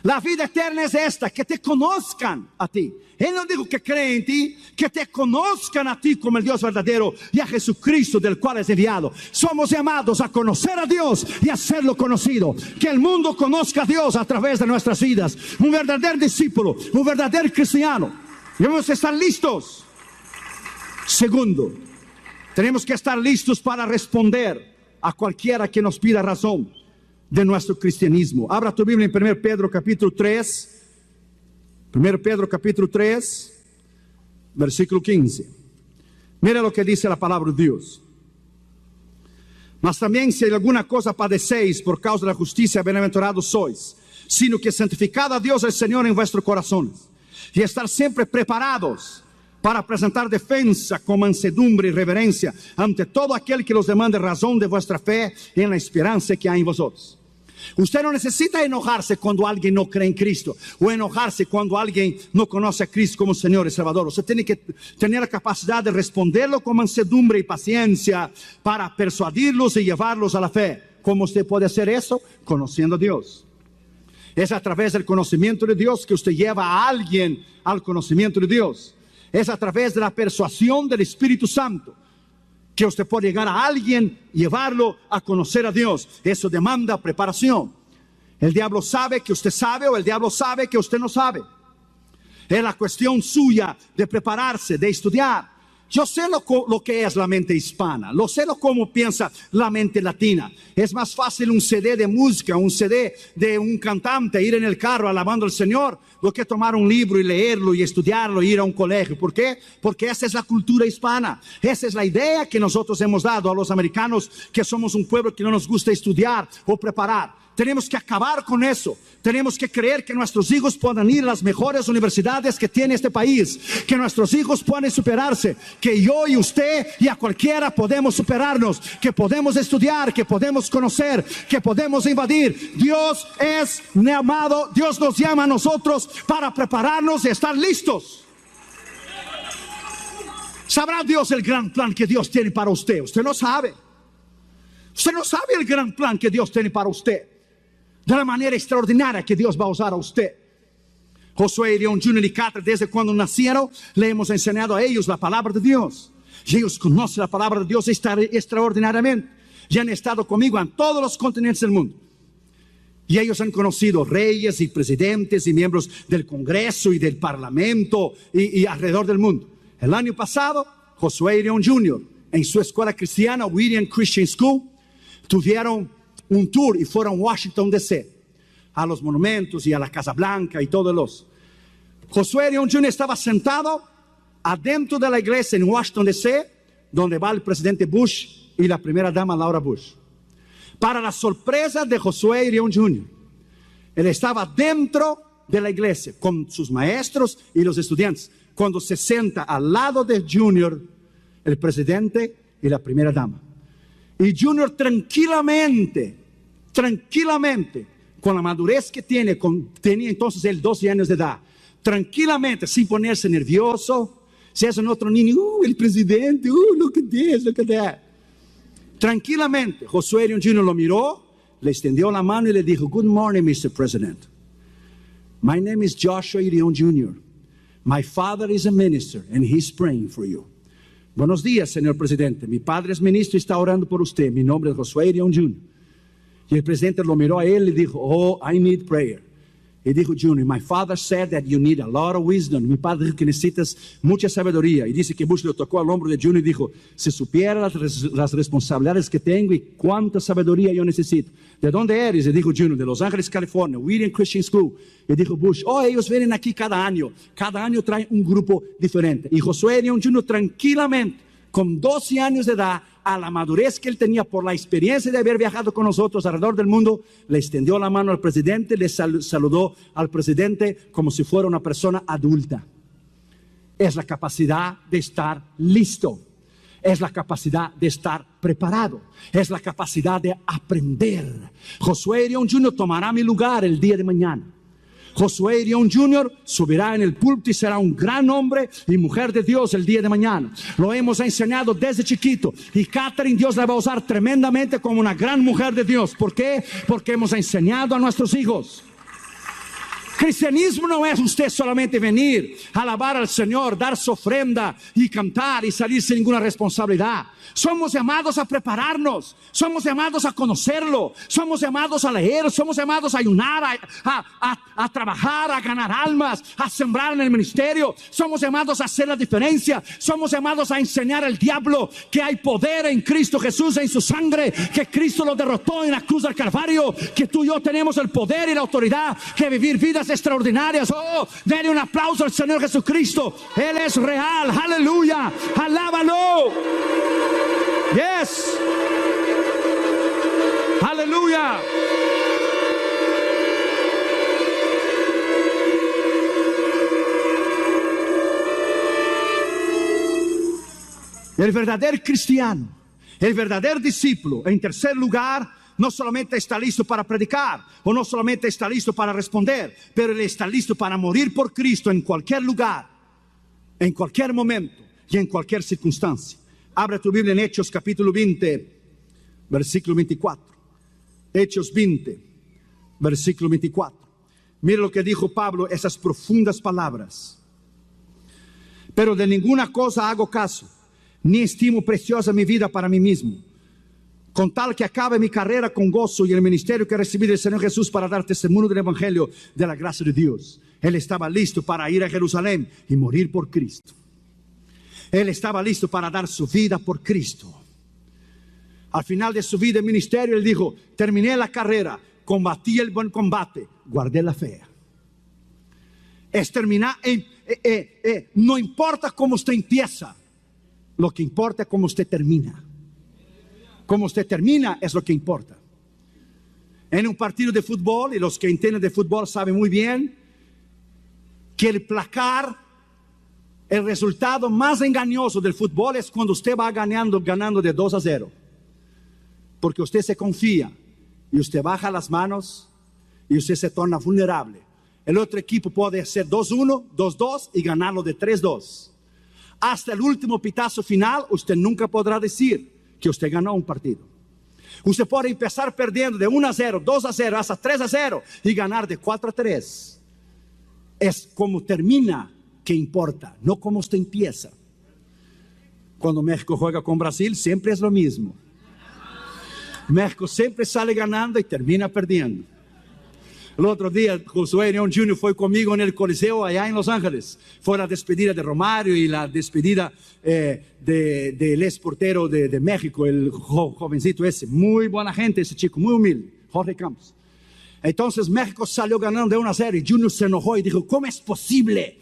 La vida eterna es esta, que te conozcan a ti. Él no dijo que creen en ti, que te conozcan a ti como el Dios verdadero y a Jesucristo del cual es enviado. Somos llamados a conocer a Dios y a hacerlo conocido. Que el mundo conozca a Dios a través de nuestras vidas. Un verdadero discípulo, un verdadero cristiano. Debemos estar listos. Segundo, tenemos que estar listos para responder a cualquiera que nos pida razón de nuestro cristianismo. Abra tu Biblia en 1 Pedro capítulo 3. 1 Pedro capítulo 3, versículo 15. Mira lo que dice la palabra de Dios. Mas también si alguna cosa padecéis por causa de la justicia, bienaventurados sois, sino que santificad a Dios el Señor en vuestros corazones, y estar siempre preparados para presentar defensa con mansedumbre y reverencia ante todo aquel que los demande razón de vuestra fe en la esperanza que hay en vosotros. Usted no necesita enojarse cuando alguien no cree en Cristo, o enojarse cuando alguien no conoce a Cristo como Señor y Salvador. Usted tiene que tener la capacidad de responderlo con mansedumbre y paciencia para persuadirlos y llevarlos a la fe. ¿Cómo usted puede hacer eso? Conociendo a Dios. Es a través del conocimiento de Dios que usted lleva a alguien al conocimiento de Dios. Es a través de la persuasión del Espíritu Santo que usted puede llegar a alguien y llevarlo a conocer a Dios. Eso demanda preparación. El diablo sabe que usted sabe, o el diablo sabe que usted no sabe. Es la cuestión suya de prepararse, de estudiar. Yo sé lo que es la mente hispana, lo sé cómo piensa la mente latina. Es más fácil un CD de música, un CD de un cantante, ir en el carro alabando al Señor, do que tomar un libro y leerlo y estudiarlo y ir a un colegio. ¿Por qué? Porque esa es la cultura hispana. Esa es la idea que nosotros hemos dado a los americanos, que somos un pueblo que no nos gusta estudiar o preparar. Tenemos que acabar con eso. Tenemos que creer que nuestros hijos puedan ir a las mejores universidades que tiene este país, que nuestros hijos pueden superarse, que yo y usted y a cualquiera podemos superarnos, que podemos estudiar, que podemos conocer, que podemos invadir. Dios es amado, Dios nos llama a nosotros para prepararnos y estar listos. ¿Sabrá Dios el gran plan que Dios tiene para usted? Usted no sabe. Usted no sabe el gran plan que Dios tiene para usted, de la manera extraordinaria que Dios va a usar a usted. Josué y León Jr. y Catra, desde cuando nacieron, le hemos enseñado a ellos la palabra de Dios. Y ellos conocen la palabra de Dios extraordinariamente. Y han estado conmigo en todos los continentes del mundo. Y ellos han conocido reyes y presidentes y miembros del Congreso y del Parlamento y alrededor del mundo. El año pasado, Josué y León Jr. en su escuela cristiana, William Christian School, tuvieron un tour y fueron a Washington D.C., a los monumentos y a la Casa Blanca y todos los. Josué León Jr. estaba sentado adentro de la iglesia en Washington D.C., donde va el presidente Bush y la primera dama Laura Bush. Para la sorpresa de Josué León Jr., él estaba dentro de la iglesia con sus maestros y los estudiantes, cuando se sienta al lado de Junior, el presidente y la primera dama. Y Junior tranquilamente, con la madurez que tenía entonces él 12 años de edad, tranquilamente, sin ponerse nervioso, si es un otro niño, el presidente, look at that. Tranquilamente, Josué León Jr. lo miró, le extendió la mano y le dijo, good morning, Mr. President. My name is Joshua León Jr. My father is a minister and he's praying for you. Buenos días, señor presidente. Mi padre es ministro y está orando por usted. Mi nombre es Josué León Jr. Y el presidente lo miró a él y dijo, oh, I need prayer. Y dijo Junior, my father said that you need a lot of wisdom. Mi padre dijo que necesitas mucha sabiduría. Y dice que Bush le tocó al hombro de Junior y dijo, si supiera las responsabilidades que tengo y cuánta sabiduría yo necesito. ¿De dónde eres? Y dijo Junior, de Los Ángeles, California, William Christian School. Y dijo Bush, oh, ellos vienen aquí cada año traen un grupo diferente. Y Josué León Jr. tranquilamente, con 12 años de edad, a la madurez que él tenía por la experiencia de haber viajado con nosotros alrededor del mundo, le extendió la mano al presidente, le saludó al presidente como si fuera una persona adulta. Es la capacidad de estar listo. es la capacidad de estar preparado, es la capacidad de aprender. Josué Irión Jr. tomará mi lugar el día de mañana. Josué Irión Jr. subirá en el púlpito y será un gran hombre y mujer de Dios el día de mañana. Lo hemos enseñado desde chiquito. Y Catherine, Dios la va a usar tremendamente como una gran mujer de Dios. ¿Por qué? Porque hemos enseñado a nuestros hijos. Cristianismo no es usted solamente venir, alabar al Señor, dar su ofrenda y cantar y salir sin ninguna responsabilidad. Somos llamados a prepararnos, somos llamados a conocerlo, somos llamados a leer, somos llamados a ayunar, a trabajar, a ganar almas, a sembrar en el ministerio. Somos llamados a hacer la diferencia, somos llamados a enseñar al diablo que hay poder en Cristo Jesús, en su sangre, que Cristo lo derrotó en la cruz del Calvario, que tú y yo tenemos el poder y la autoridad que vivir vidas extraordinarias. Oh, denle un aplauso al Señor Jesucristo. Él es real, aleluya, alábalo. Yes, aleluya. El verdadero cristiano, el verdadero discípulo, en tercer lugar, no solamente está listo para predicar, o no solamente está listo para responder, pero él está listo para morir por Cristo en cualquier lugar, en cualquier momento y en cualquier circunstancia. Abre tu Biblia en Hechos capítulo 20, versículo 24. Hechos 20, versículo 24. Mira lo que dijo Pablo, esas profundas palabras. Pero de ninguna cosa hago caso, ni estimo preciosa mi vida para mí mismo, con tal que acabe mi carrera con gozo y el ministerio que recibí del Señor Jesús para dar testimonio del Evangelio de la gracia de Dios. Él estaba listo para ir a Jerusalén y morir por Cristo. Él estaba listo para dar su vida por Cristo. Al final de su vida en ministerio, él dijo: terminé la carrera, combatí el buen combate, guardé la fe. Es terminar, no importa cómo usted empieza, lo que importa es cómo usted termina. Cómo usted termina es lo que importa. En un partido de fútbol, y los que entienden de fútbol saben muy bien, que el placar, el resultado más engañoso del fútbol es cuando usted va ganando de 2-0. Porque usted se confía y usted baja las manos y usted se torna vulnerable. El otro equipo puede hacer 2-1, 2-2 y ganarlo de 3-2. Hasta el último pitazo final, usted nunca podrá decir que usted ganó un partido. Usted puede empezar perdiendo de 1-0, 2-0, hasta 3-0 y ganar de 4-3. Es como termina que importa, no como usted empieza. Cuando México juega con Brasil, siempre es lo mismo. México siempre sale ganando y termina perdiendo. El otro día, Josué Irión Jr. fue conmigo en el Coliseo allá en Los Ángeles. Fue la despedida de Romario y la despedida del ex portero de México, el jovencito ese. Muy buena gente ese chico, muy humilde, Jorge Campos. Entonces México salió ganando de 1-0 y Junior se enojó y dijo: ¿cómo es posible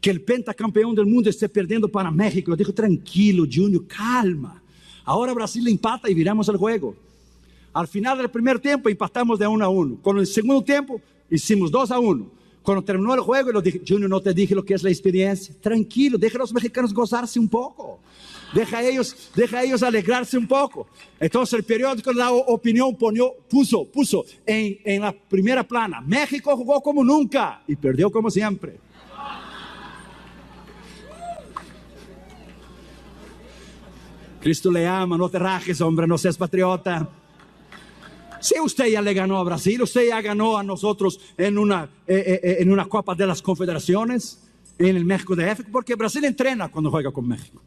que el pentacampeón del mundo esté perdiendo para México? Yo dijo: tranquilo Junior, calma. Ahora Brasil empata y viramos el juego. Al final del primer tiempo empatamos de 1-1. Con el segundo tiempo hicimos 2-1. Cuando terminó el juego, yo dije: Junior, no te dije lo que es la experiencia. Tranquilo, deja a los mexicanos gozarse un poco. Deja a ellos alegrarse un poco. Entonces el periódico de La Opinión puso en la primera plana: México jugó como nunca y perdió como siempre. Cristo le ama, no te rajes, hombre, no seas patriota. Si usted ya le ganó a Brasil, usted ya ganó a nosotros en una Copa de las Confederaciones, en el México de F, porque Brasil entrena cuando juega con México.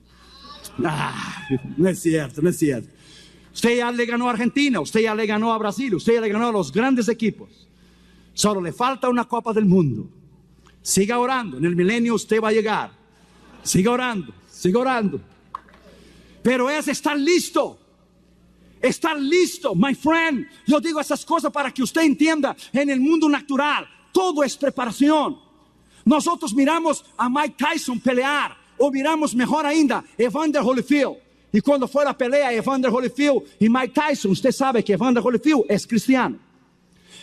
No es cierto, no es cierto. Usted ya le ganó a Argentina, usted ya le ganó a Brasil, usted ya le ganó a los grandes equipos. Solo le falta una Copa del Mundo. Siga orando, en el milenio usted va a llegar. Siga orando, siga orando. Pero es estar listo. Estar listo, my friend. Yo digo esas cosas para que usted entienda. En el mundo natural, todo es preparación. Nosotros miramos a Mike Tyson pelear, o miramos mejor ainda, Evander Holyfield. Y cuando fue la pelea Evander Holyfield y Mike Tyson, usted sabe que Evander Holyfield es cristiano.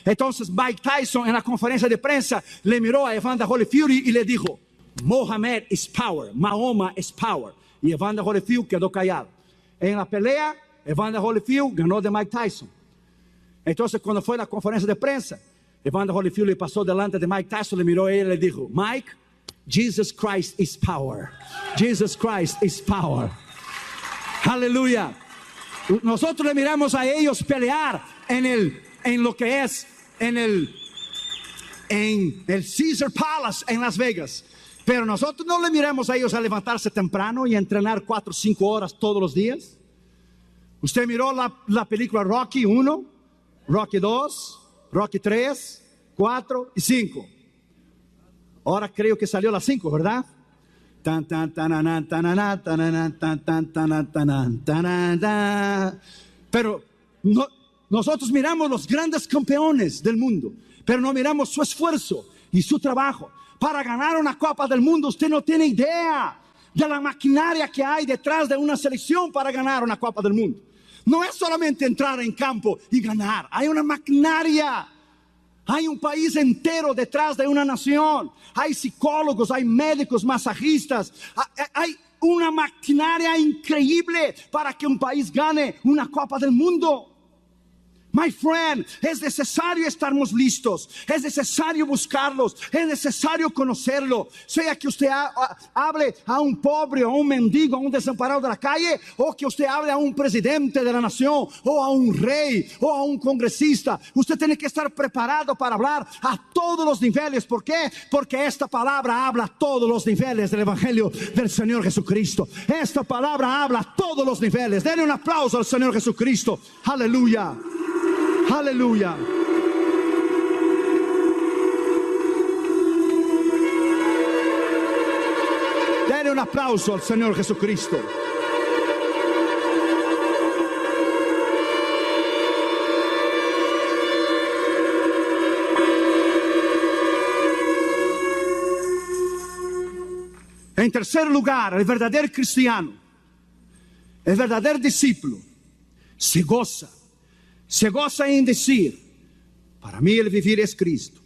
Entonces Mike Tyson en la conferencia de prensa le miró a Evander Holyfield y le dijo: Mohammed is power, Mahoma is power. Y Evander Holyfield quedó callado. En la pelea, Evander Holyfield ganó de Mike Tyson. Entonces, cuando fue a la conferencia de prensa, Evander Holyfield le pasó delante de Mike Tyson, le miró a él y le dijo: Mike, Jesus Christ is power. Jesus Christ is power. Aleluya. Nosotros le miramos a ellos pelear en el Caesar Palace en Las Vegas. Pero nosotros no le miramos a ellos a levantarse temprano y a entrenar 4 o 5 horas todos los días. Usted miró la película Rocky 1, Rocky 2, Rocky 3, 4 y 5. Ahora creo que salió la 5, ¿verdad? Pero nosotros miramos los grandes campeones del mundo, pero no miramos su esfuerzo y su trabajo. Para ganar una Copa del Mundo, usted no tiene idea de la maquinaria que hay detrás de una selección para ganar una Copa del Mundo. No es solamente entrar en campo y ganar. Hay una maquinaria. Hay un país entero detrás de una nación. Hay psicólogos, hay médicos, masajistas. Hay una maquinaria increíble para que un país gane una Copa del Mundo. My friend, es necesario estarmos listos, es necesario buscarlos, es necesario conocerlo. Sea que usted hable a un pobre, a un mendigo, a un desamparado de la calle, o que usted hable a un presidente de la nación, o a un rey, o a un congresista. Usted tiene que estar preparado para hablar a todos los niveles. ¿Por qué? Porque esta palabra habla a todos los niveles del Evangelio del Señor Jesucristo. Esta palabra habla a todos los niveles. Denle un aplauso al Señor Jesucristo. Aleluya. Aleluya. Denle un aplauso al Señor Jesucristo. En tercer lugar, el verdadero cristiano, el verdadero discípulo, se goza en decir: para mí el vivir es Cristo.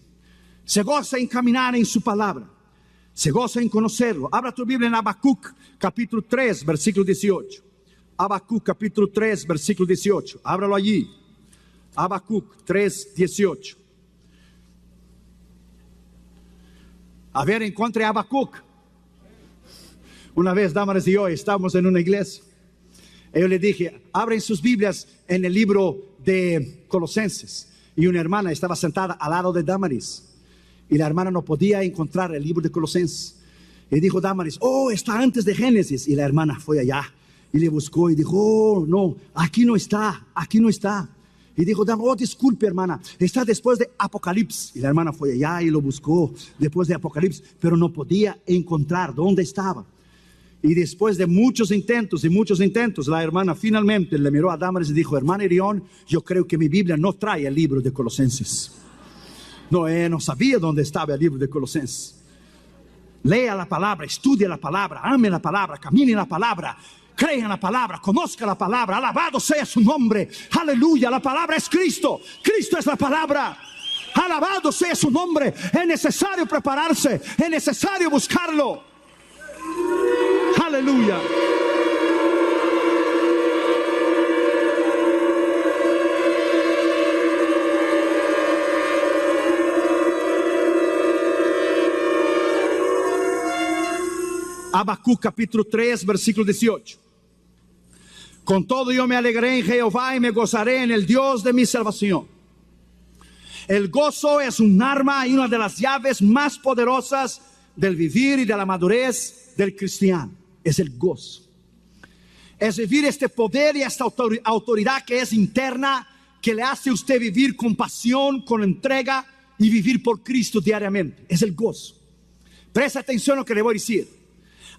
Se goza en caminar en su palabra. Se goza en conocerlo. Abra tu Biblia en Habacuc capítulo 3 versículo 18. Habacuc capítulo 3 versículo 18. Ábralo allí. Habacuc 3, 18. A ver, encontré Habacuc. Una vez, Damaris y yo, estábamos en una iglesia. Yo le dije: abren sus Biblias en el libro de Colosenses. Y una hermana estaba sentada al lado de Damaris. Y la hermana no podía encontrar el libro de Colosenses. Y dijo Damaris: oh, está antes de Génesis. Y la hermana fue allá y le buscó y dijo: oh, no, aquí no está, aquí no está. Y dijo Damaris: oh, disculpe, hermana, está después de Apocalipsis. Y la hermana fue allá y lo buscó después de Apocalipsis, pero no podía encontrar dónde estaba. Y después de muchos intentos, la hermana finalmente le miró a Damaris y dijo: hermana Irión, yo creo que mi Biblia no trae el libro de Colosenses. No, no sabía dónde estaba el libro de Colosenses. Lea la palabra, estudie la palabra, ame la palabra, camine en la palabra, crea en la palabra, conozca la palabra. Alabado sea su nombre. Aleluya, la palabra es Cristo. Cristo es la palabra. Alabado sea su nombre. Es necesario prepararse, es necesario buscarlo. Aleluya. Habacuc capítulo 3 versículo 18. Con todo yo me alegré en Jehová y me gozaré en el Dios de mi salvación. El gozo es un arma y una de las llaves más poderosas del vivir y de la madurez del cristiano. Es el gozo. Es vivir este poder y esta autoridad que es interna, que le hace a usted vivir con pasión, con entrega y vivir por Cristo diariamente. Es el gozo. Presta atención a lo que le voy a decir.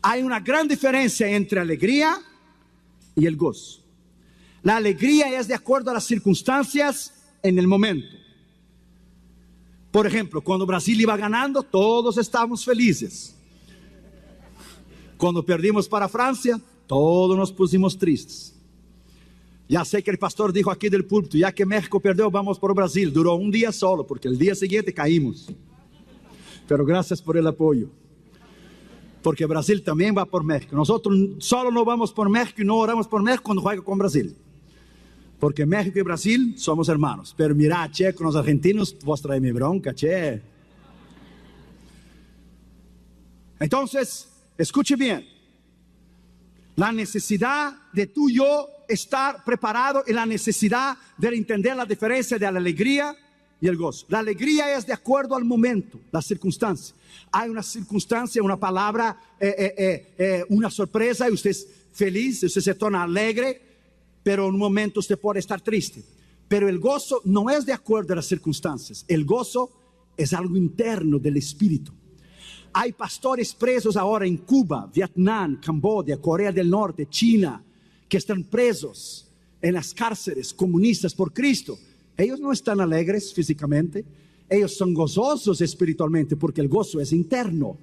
Hay una gran diferencia entre alegría y el gozo. La alegría es de acuerdo a las circunstancias en el momento. Por ejemplo, cuando Brasil iba ganando, todos estábamos felices. Cuando perdimos para Francia, todos nos pusimos tristes. Ya sé que el pastor dijo aquí del púlpito: ya que México perdió, vamos por Brasil. Duró un día solo, porque el día siguiente caímos. Pero gracias por el apoyo. porque Brasil también va por México. Nosotros solo no vamos por México y no oramos por México cuando juega con Brasil. Porque México y Brasil somos hermanos. Pero mira, che, con los argentinos vos traes mi bronca, che. Entonces, escuche bien. La necesidad de tú y yo estar preparado y la necesidad de entender la diferencia de la alegría y el gozo. La alegría es de acuerdo al momento, la circunstancia. Hay una circunstancia, una palabra, una sorpresa y usted es feliz, usted se torna alegre, pero en un momento usted puede estar triste. Pero el gozo no es de acuerdo a las circunstancias. El gozo es algo interno del espíritu. Hay pastores presos ahora en Cuba, Vietnam, Camboya, Corea del Norte, China, que están presos en las cárceles comunistas por Cristo. Ellos no están alegres físicamente, ellos son gozosos espiritualmente porque el gozo es interno.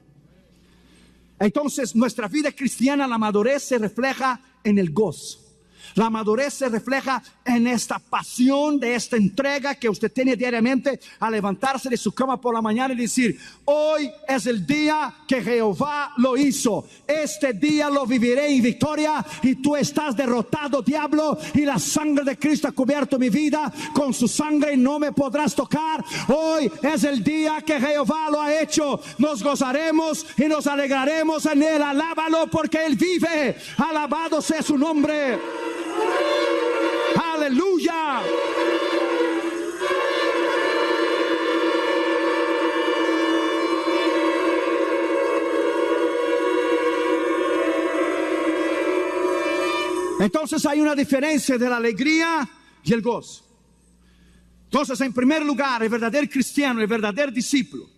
Entonces nuestra vida cristiana, la madurez se refleja en el gozo. La madurez se refleja en esta pasión, de esta entrega que usted tiene diariamente a levantarse de su cama por la mañana y decir: hoy es el día que Jehová lo hizo. Este día lo viviré en victoria y tú estás derrotado, diablo, y la sangre de Cristo ha cubierto mi vida. Con su sangre no me podrás tocar. Hoy es el día que Jehová lo ha hecho. Nos gozaremos y nos alegraremos en él. Alábalo porque él vive. Alabado sea su nombre. Aleluya. Entonces hay una diferencia de la alegría y el gozo. Entonces, en primer lugar, el verdadero cristiano, el verdadero discípulo,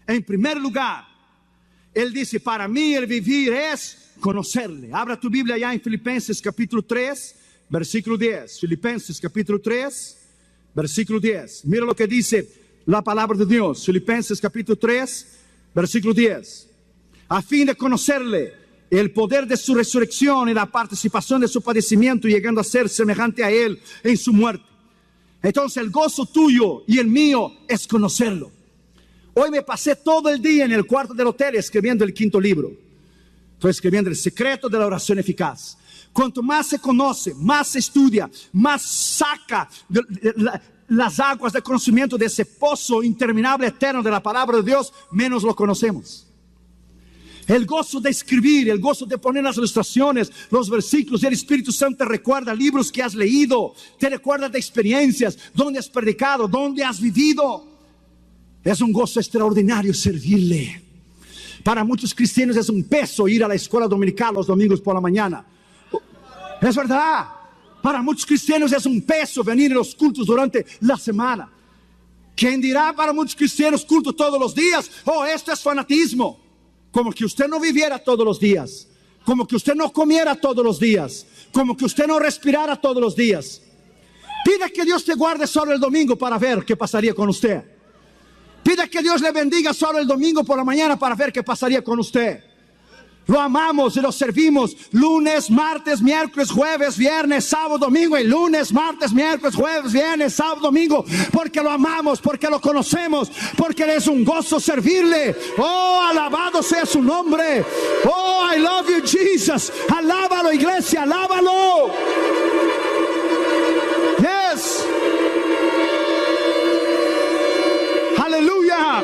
en primer lugar, él dice: para mí el vivir es conocerle. Abra tu Biblia ya en Filipenses capítulo 3, versículo 10. Filipenses capítulo 3, versículo 10. Mira lo que dice la palabra de Dios. Filipenses capítulo 3, versículo 10. A fin de conocerle, el poder de su resurrección y la participación de su padecimiento, llegando a ser semejante a él en su muerte. Entonces el gozo tuyo y el mío es conocerlo. Hoy me pasé todo el día en el cuarto del hotel escribiendo el 5º libro. Estoy escribiendo El secreto de la oración eficaz. Cuanto más se conoce, más se estudia, más saca las aguas de conocimiento de ese pozo interminable eterno de la palabra de Dios, menos lo conocemos. El gozo de escribir, el gozo de poner las ilustraciones, los versículos, y el Espíritu Santo te recuerda libros que has leído, te recuerda de experiencias, donde has predicado, donde has vivido. Es un gozo extraordinario servirle. Para muchos cristianos es un peso ir a la escuela dominical los domingos por la mañana. Es verdad. Para muchos cristianos es un peso venir a los cultos durante la semana. ¿Quién dirá para muchos cristianos culto todos los días? Oh, esto es fanatismo. Como que usted no viviera todos los días, como que usted no comiera todos los días, como que usted no respirara todos los días. Pide que Dios te guarde solo el domingo para ver qué pasaría con usted. Pide que Dios le bendiga solo el domingo por la mañana para ver qué pasaría con usted. Lo amamos y lo servimos lunes, martes, miércoles, jueves, viernes, sábado, domingo. Y lunes, martes, miércoles, jueves, viernes, sábado, domingo. Porque lo amamos, porque lo conocemos, porque es un gozo servirle. Oh, alabado sea su nombre. Oh, I love you, Jesus. Alábalo, iglesia, alábalo. Yes. Aleluya.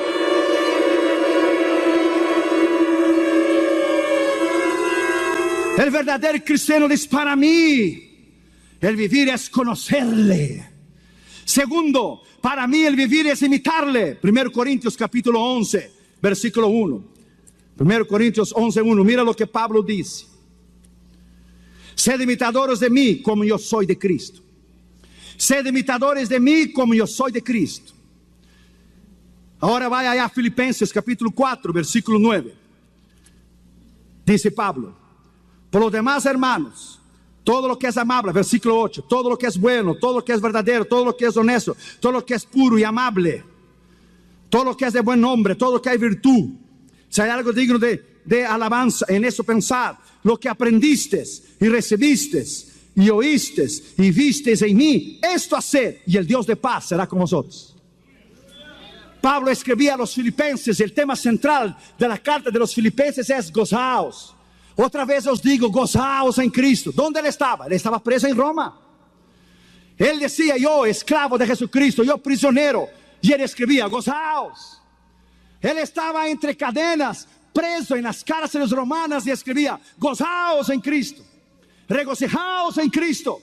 El verdadero cristiano dice: para mí el vivir es conocerle. Segundo, para mí el vivir es imitarle. 1 Corintios capítulo 11, versículo 1. 1 Corintios 11, 1. Mira lo que Pablo dice: sed imitadores de mí como yo soy de Cristo. Sed imitadores de mí como yo soy de Cristo. Ahora vaya allá a Filipenses capítulo 4, versículo 9. Dice Pablo: por lo demás, hermanos, todo lo que es amable, versículo 8, todo lo que es bueno, todo lo que es verdadero, todo lo que es honesto, todo lo que es puro y amable, todo lo que es de buen nombre, todo lo que hay virtud, si hay algo digno de alabanza, en eso pensad. Lo que aprendiste y recibiste y oíste y visteis en mí, esto haced, y el Dios de paz será con vosotros. Pablo escribía a los filipenses, el tema central de la carta de los filipenses es gozaos. Otra vez os digo, gozaos en Cristo. ¿Dónde él estaba? Él estaba preso en Roma. Él decía, yo esclavo de Jesucristo, yo prisionero. Y él escribía, gozaos. Él estaba entre cadenas, preso en las cárceles romanas y escribía, gozaos en Cristo. Regocijaos en Cristo.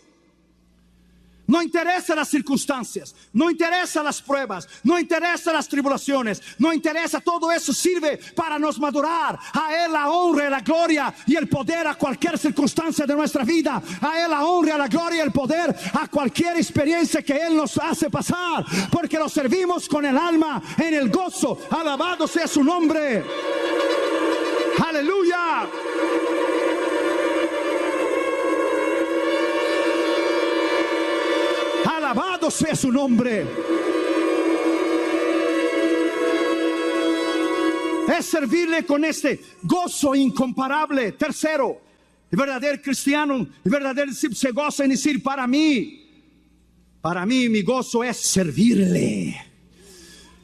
No interesa las circunstancias, no interesa las pruebas, no interesa las tribulaciones, no interesa, todo eso sirve para nos madurar. A Él la honra y la gloria y el poder a cualquier circunstancia de nuestra vida. A Él la honra, la gloria y el poder a cualquier experiencia que Él nos hace pasar, porque lo servimos con el alma en el gozo. Alabado sea su nombre. Aleluya. Alabado sea su nombre. Es servirle con este gozo incomparable. Tercero, el verdadero cristiano, el verdadero discípulo se goza en decir, para mí mi gozo es servirle.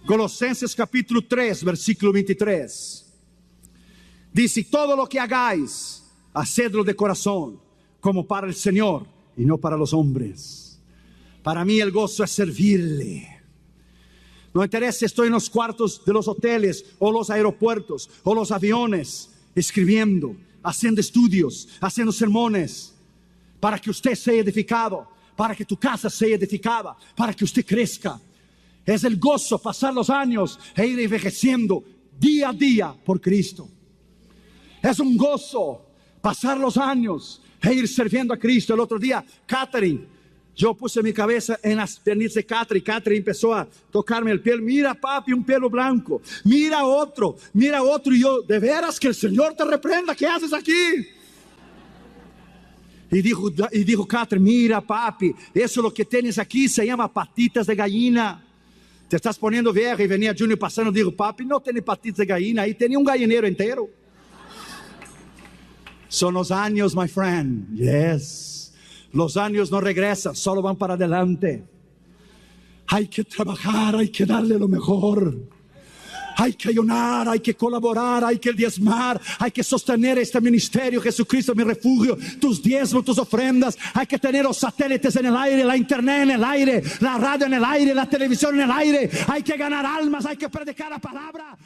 Colosenses capítulo 3, versículo 23. Dice, todo lo que hagáis, hacedlo de corazón, como para el Señor y no para los hombres. Para mí el gozo es servirle. No interesa si estoy en los cuartos de los hoteles o los aeropuertos o los aviones, escribiendo, haciendo estudios, haciendo sermones, para que usted sea edificado, para que tu casa sea edificada, para que usted crezca. Es el gozo pasar los años e ir envejeciendo día a día por Cristo. Es un gozo pasar los años e ir sirviendo a Cristo. El otro día, Catherine, yo puse mi cabeza en las piernas de Catherine. Catherine empezó a tocarme el pelo. Mira, papi, un pelo blanco. Mira otro. Y yo, de veras que el Señor te reprenda. ¿Qué haces aquí? Y dijo Catherine, mira, papi, eso lo que tienes aquí se llama patitas de gallina. Te estás poniendo vieja. Y venía Junior pasando, dijo, papi, no tiene patitas de gallina. Ahí tenía un gallinero entero. Son los años, my friend. Yes. Los años no regresan, solo van para adelante. Hay que trabajar, hay que darle lo mejor. Hay que ayunar, hay que colaborar, hay que diezmar, hay que sostener este ministerio. Jesucristo mi refugio, tus diezmos, tus ofrendas. Hay que tener los satélites en el aire, la internet en el aire, la radio en el aire, la televisión en el aire. Hay que ganar almas, hay que predicar la palabra.